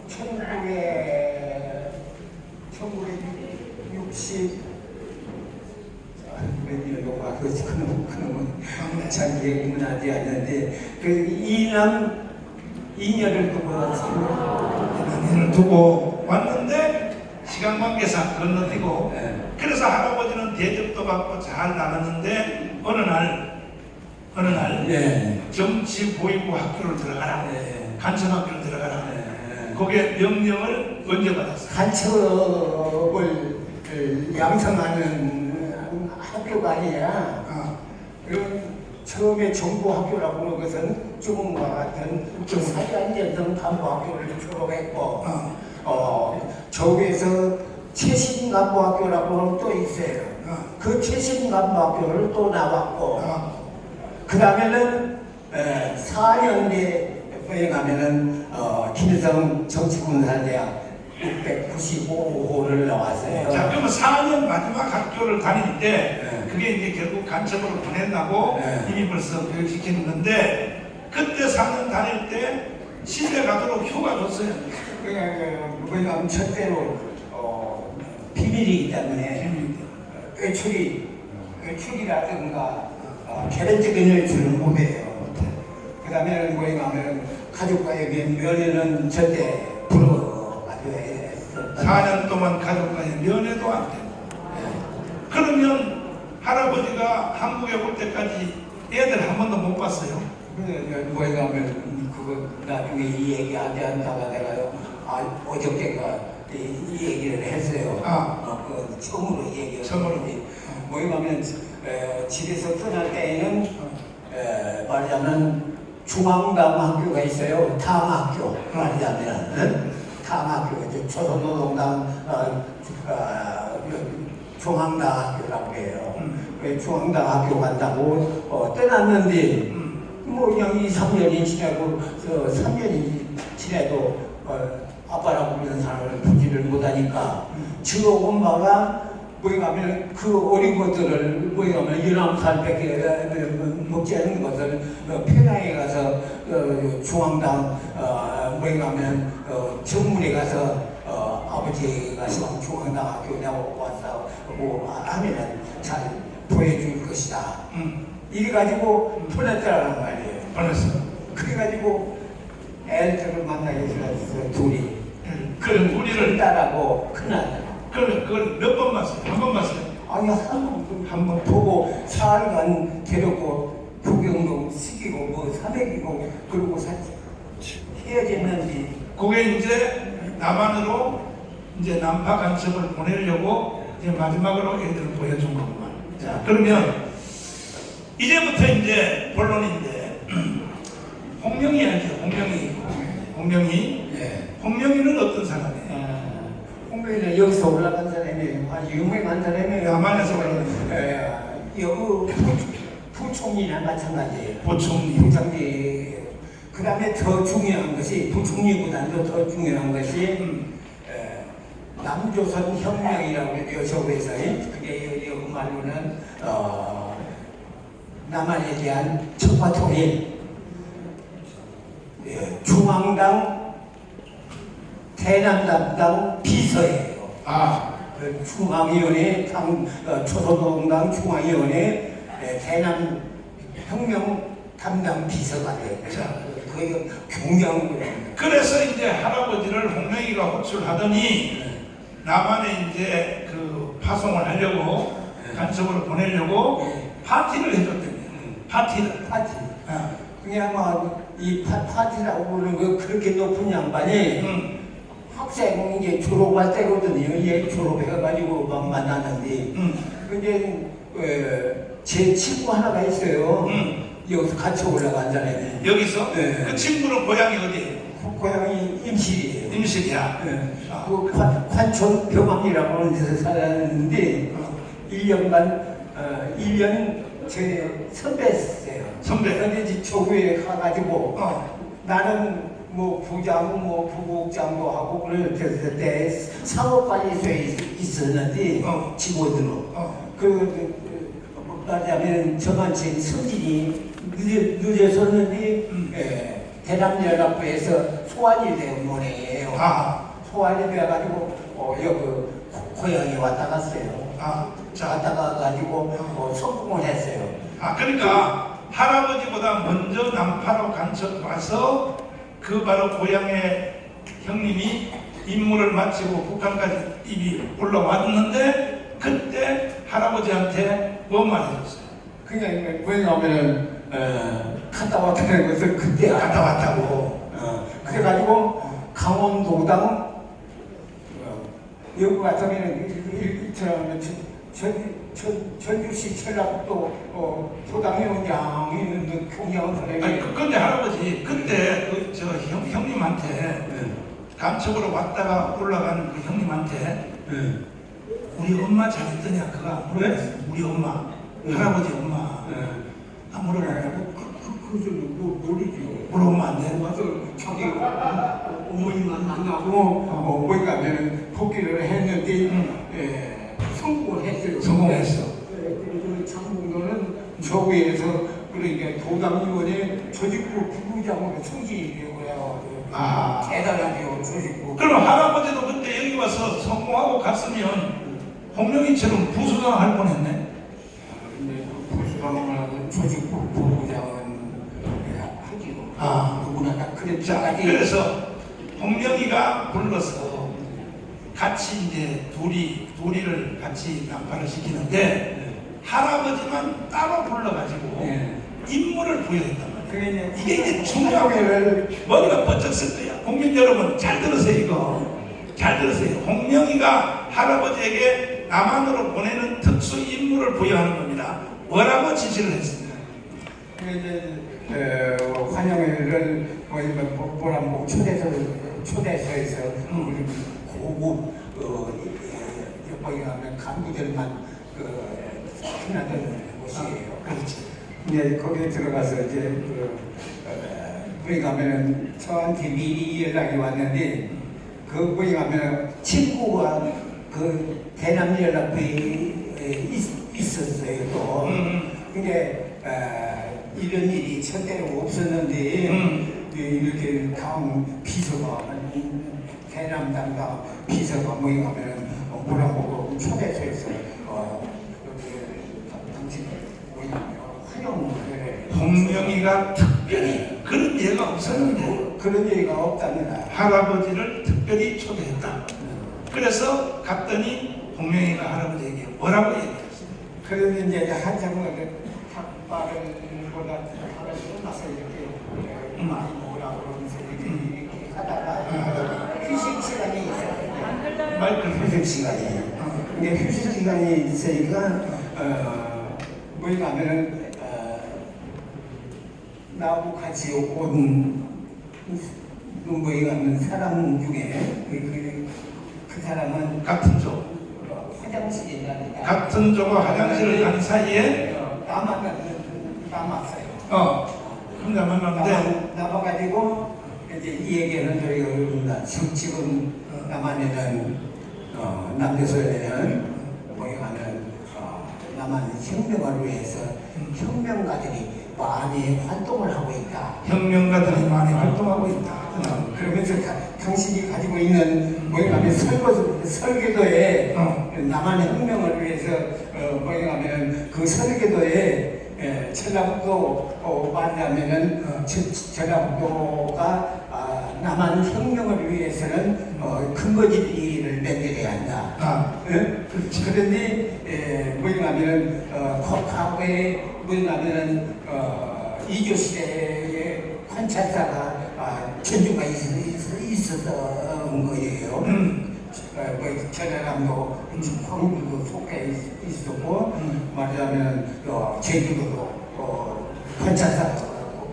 Speaker 3: 1960 몇 년도 와 그놈은 잘 기억은 나지 않는데 그 이녀를 두고 왔어요.
Speaker 2: 이녀를 두고 왔는데 시간 관계상 건너뛰고 그래서 할아버지는 대접도 받고 잘 나갔는데 어느 날 정치보위부 학교를 들어가라. 간첩학교를 들어가라. 거기에 명령을 언제 받았어?
Speaker 3: 간첩을 양성하는 학교가 아니야. 처음에 정보학교라고 하는 것은 중국과 같은 사회안전성 간부학교를 졸업했고 저기에서 최신간부학교라고 하는 또 있어요. 그 최신간부학교를 또 나왔고 그 다음에는 4년 뒤에 가면은 김일성 정치군사대학 695호를 나왔어요.
Speaker 2: 자, 그러면 4년 마지막 학교를 다닐 때 그게 이제 결국 간첩으로 보낸다고 이미 벌써 교육시켰는데 그때 4년 다닐 때 시대 가도록 휴가 줬어요.
Speaker 3: 왜냐하면 첫째로 비밀이기 때문에 외출이라든가 개별적인 일주는 못해요. 그 다음에는 뭐냐면 가족과의 면회는 절대 불어가지고 했어.
Speaker 2: 4년 동안 가족과의 면회도 안 되고. 그러면 할아버지가 한국에 올 때까지 애들 한 번도 못 봤어요.
Speaker 3: 뭐냐면 그거 나중에 이 얘기 안 한다가 내가요. 어저께가 이 얘기를 했어요. 그 처음으로 얘기를.
Speaker 2: 처음으로.
Speaker 3: 뭐냐면 집에서 떠날 때에는 말하자면 중앙당 학교가 있어요. 당학교 말하자면 당학교 조선노동당 중앙당 학교라고 해요. 중앙당 학교 간다고 떠났는데 뭐 그냥 2, 3년이 지나고 3년이 지나도 아빠라고 부르는 사람을 보지를 못하니까 저 엄마가 거기 가면 그 어린 것들을 거기 가면 19살밖에 먹지 않는 것을 평양에 가서 중앙당 거기 가면 정문에 가서 아버지가 중앙당 학교 나와서 뭐 하면은 잘 보여줄 것이다. 이래가지고 보냈더라는 말이에요.
Speaker 2: 보냈어.
Speaker 3: 그래가지고 애들을 만나게 해서 둘이
Speaker 2: 그 우리를
Speaker 3: 딸하고 큰아들.
Speaker 2: 그걸 몇 번 봤어요? 한 번 봤어요?
Speaker 3: 아니 한번 보고 사흘간 데리고 구경도 시키고 뭐 사먹이고 그러고 헤어졌는지.
Speaker 2: 그게 이제 남한으로 이제 난파 간첩을 보내려고 이제 마지막으로 애들을 보여준 거구만. 자, 그러면 이제부터 이제 본론인데 홍명이 알죠? 홍명이.
Speaker 3: 예.
Speaker 2: 홍명이는 어떤 사람이에요?
Speaker 3: 홍명이는 여기서 올라간 사람이에요. 아주 유명한 사람이에요.
Speaker 2: 남한에서 올라간
Speaker 3: 여기 부총리나 마찬가지예요.
Speaker 2: 부총리.
Speaker 3: 부총리. 그 다음에 더 중요한 것이 부총리보다도 더 중요한 것이 남조선 혁명이라고 해요. 저에서 그게 여기 말로는 남한에 대한 적화통일, 중앙당, 대남당당 비서예요. 그 중앙위원회, 초소동당 중앙위원회 대남 혁명 담당 비서가 돼요. 그 경영.
Speaker 2: 그래서 이제 할아버지를 홍명이가 호출하더니 남한에 이제 그 파송을 하려고 간첩으로 보내려고 파티를 해줬대요. 파티.
Speaker 3: 그냥 이 파티라고 부르는 거 그렇게 높은 양반이 학생 이제 졸업할 때거든요. 얘 졸업해가지고 막 만났는데 근데 제 친구 하나가 있어요. 여기서 같이 올라간 사람이.
Speaker 2: 여기서?
Speaker 3: 네.
Speaker 2: 그 친구는 고향이 어디예요?
Speaker 3: 고향이 임실이에요.
Speaker 2: 임실이야.
Speaker 3: 그 관촌 병암이라고 하는 데서 살았는데 1년 제 선배였어요.
Speaker 2: 선배.
Speaker 3: 근데 이제 조교에 가가지고 나는 뭐 부장, 뭐 부국장도 하고 그랬을 때 사업관리소에 있었는데 직원으로. 말하자면 저같이 성질이 늦어졌는데 대남연합부에서 소환이 된 모양이에요. 소환이 돼가지고 여기 고향에 왔다 갔어요. 왔다 가가지고 성공을 했어요.
Speaker 2: 그러니까 할아버지보다 먼저 남파로 간첩 와서 그 바로 고향의 형님이 임무를 마치고 북한까지 입이 올라왔는데 그때 할아버지한테 뭐 말해줬어요?
Speaker 3: 그냥 뭐냐면은 갔다 왔다는 것을 그때
Speaker 2: 갔다 왔다고.
Speaker 3: 그래가지고 강원도당 여기 같으면 전주시 전라북도 도당위원장이 있는 경영 사람이.
Speaker 2: 근데 할아버지 그때 저 형님한테 간첩으로 왔다가 올라간 그 형님한테 우리 엄마 잘했더냐 그가 물어봤어요. 우리 엄마, 할아버지 엄마 안 물어봤냐고?
Speaker 3: 그것을 모르죠.
Speaker 2: 물어보면 안 돼?
Speaker 3: 와서 자기 어머니만 만나고 어머니 가면 복귀를 했는데 성공을 했어요.
Speaker 2: 성공했어.
Speaker 3: 그래서 장봉도는 저기에서 그러니까 도당위원회 조직부 부부장으로 총지되고요. 대단하죠 조직부.
Speaker 2: 그럼 할아버지도 그때 여기 와서 성공하고 갔으면 홍명이처럼 부수장 할 뻔했네.
Speaker 3: 부수장은 조직부 부부장은 하지요. 누구나 다 그랬죠.
Speaker 2: 그래서 홍명이가 불러서 같이 이제 둘이를 같이 난파를 시키는데 할아버지만 따로 불러가지고 임무를 부여했단 말이에요. 이게 이제 중요한 거예요. 머리가 번쩍 쓸 거야. 국민 여러분 잘 들으세요 이거. 잘 들으세요. 홍명이가 할아버지에게 남한으로 보내는 특수 임무를 부여하는 겁니다. 뭐라고 지시를 했습니다.
Speaker 3: 환영회를 보람복 초대소에서 고급 거기 가면 간부들만 피나는 곳이에요.
Speaker 2: 그렇지.
Speaker 3: 근데 거기에 들어가서 이제 거기 가면은 저한테 미리 연락이 왔는데 거기 가면 친구가 그 대남연락부에 있었어요 또. 근데 이런 일이 절대로 없었는데 이렇게 당 비서가 대남당당 비서가 모임하면 뭐라고 초대해서 당신 환영을 해.
Speaker 2: 홍명이가 특별히 그런 예가 없었는데
Speaker 3: 그런 얘기가 없답니다.
Speaker 2: 할아버지를 특별히 초대했다. 그래서 갔더니 홍명이가 할아버지에게 뭐라고 얘기했어요?
Speaker 3: 그러면 이제 한참을 닭발을 보다 하면서 끝나서 이렇게 많이 먹으라고 그러면서 이렇게 하다가 휴식 시간이 있어요.
Speaker 2: 마이크를
Speaker 3: 휴식 시간이. 근데 휴식 시간이 있으니까 뭐이 가면은 나하고 같이 온 뭐이 가면 사람 중에 그 사람은
Speaker 2: 같은 조
Speaker 3: 화장실에 가니까
Speaker 2: 같은 조가 화장실을 가는 사이에
Speaker 3: 남았어요.
Speaker 2: 혼자 만났는데
Speaker 3: 남아가지고 이제 이 얘기는 저희가 그럽니다. 지금 남한에는 남조선에는 뭐냐면 남한 혁명을 위해서 혁명가들이 많이 활동을 하고 있다.
Speaker 2: 혁명가들이 많이 활동하고 있다.
Speaker 3: 그러면서 당신이 가지고 있는 뭐냐면 설계도에 남한 혁명을 위해서 뭐냐면 그 설계도에 전라북도 말하면은 전라북도가 남한 혁명을 위해서는 근거지를 만들어야 한다. 그런데 뭐냐면 과거에 뭐냐면은 이조시대의 관찰사가 전주가 있었던 거예요. 전라남도 황구도 속해 있었고 말하자면 제주도도 관찰사가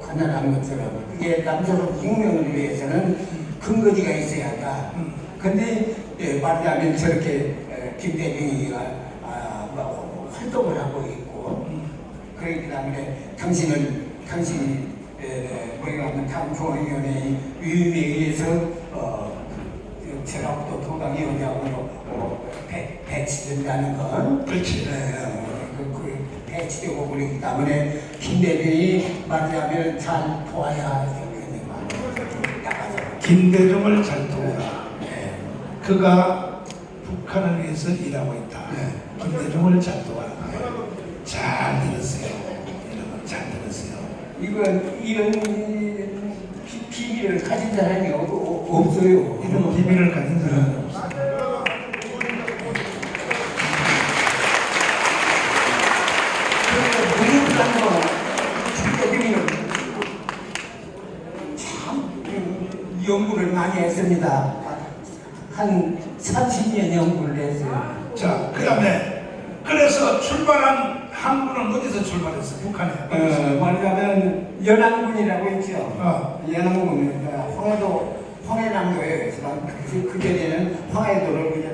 Speaker 3: 관할한 것처럼 이게 남조선 혁명을 위해서는 근거지가 있어야 한다. 근데 말하자면 저렇게 김대중이가 활동을 하고 있고 그렇기 때문에 당신이 뭐냐면 당중앙위원회 위임에 의해서 전라북도 도당위원장으로 배치된다는 건
Speaker 2: 그렇지.
Speaker 3: 배치되고 그러기 때문에 김대중이 말하자면 잘 도와야 나가서
Speaker 2: 김대중을 잘 도우라. 그가 북한을 위해서 일하고 있다. 김대중을 잘 도와라. 잘 들었어요. 여러분 잘 들었어요.
Speaker 3: 이런 비밀을 가진 사람이 없어요.
Speaker 2: 이런 비밀을 가진 사람이 없어요.
Speaker 3: 연구를 많이 했습니다. 한 30년 연구를 했어요.
Speaker 2: 자, 그 다음에 그래서 출발한 항구는 어디서 출발했어? 북한에.
Speaker 3: 말하자면 연안군이라고 있죠. 연안군, 황해남도에 그 전에는 황해도를 그냥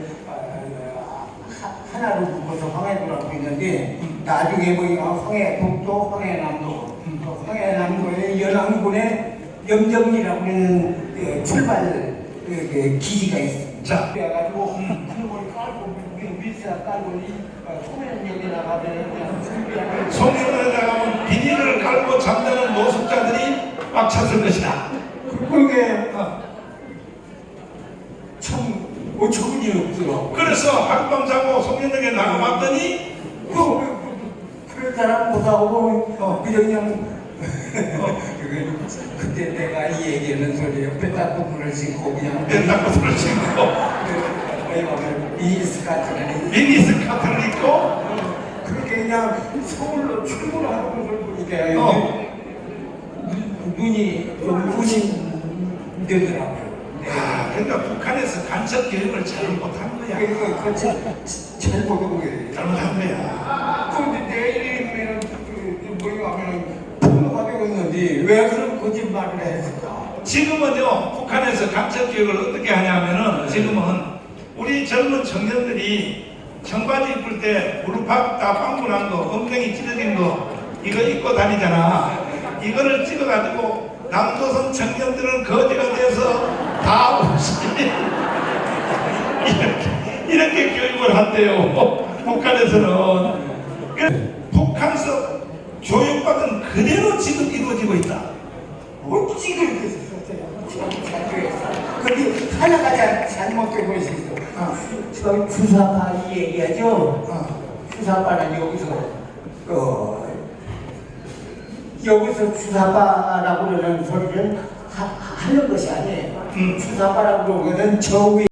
Speaker 3: 하나로 묶어서 황해도라고 있는데 나중에 보니까 황해북도, 황해남도, 황해남도의 연안군에 염정리라고 하는 출발 기지가 있습니다.
Speaker 2: 자,
Speaker 3: 그래가지고 그걸 깔고 밀사 깔고 송현역에다가
Speaker 2: 송년회에다가 비닐을 깔고 잠자는 노숙자들이 꽉 찼을 것이다.
Speaker 3: 그게 참 어처구니 없더라고.
Speaker 2: 그래서 하룻밤 자고 송년회에 나가봤더니
Speaker 3: 그런 사람 못하고 그냥 그때 내가 이 얘기하는 소리에 빼딱구를 신고 그냥
Speaker 2: 맨땅구슬을 신고 미니스커트를 입고
Speaker 3: 그렇게 그냥 서울로 출근하는 걸 보니까 눈이 좀 의심되더라고요.
Speaker 2: 그러니까 북한에서 간첩 교육을 잘 못한 거야.
Speaker 3: 그거 잘못한 거예요.
Speaker 2: 잘못한 거야.
Speaker 3: 근데 내일이면 뭐가 하면 폭로가 되고 있는데 왜 그런 거짓말을 했을까?
Speaker 2: 지금은요, 북한에서 간첩 교육을 어떻게 하냐면은 지금은 우리 젊은 청년들이 청바지 입을 때 무릎팍 다 빵꾸난 거, 엉덩이 찢어진 거 이거 입고 다니잖아. 이거를 찍어가지고 남조선 청년들은 거지가 돼서 다 없이 이렇게 교육 교육을 한대요. 북한에서는. 북한에서 교육받은 그대로 지금 이루어지고 있다.
Speaker 3: 어찌 그렇게 했었어요? 근데 하나가 잘못되고 있어요. 저 주사파 이 얘기하죠. 주사파는 여기서 주사파라고 그러는 소리를 하는 것이 아니에요. 주사파라고 그러는 저 위에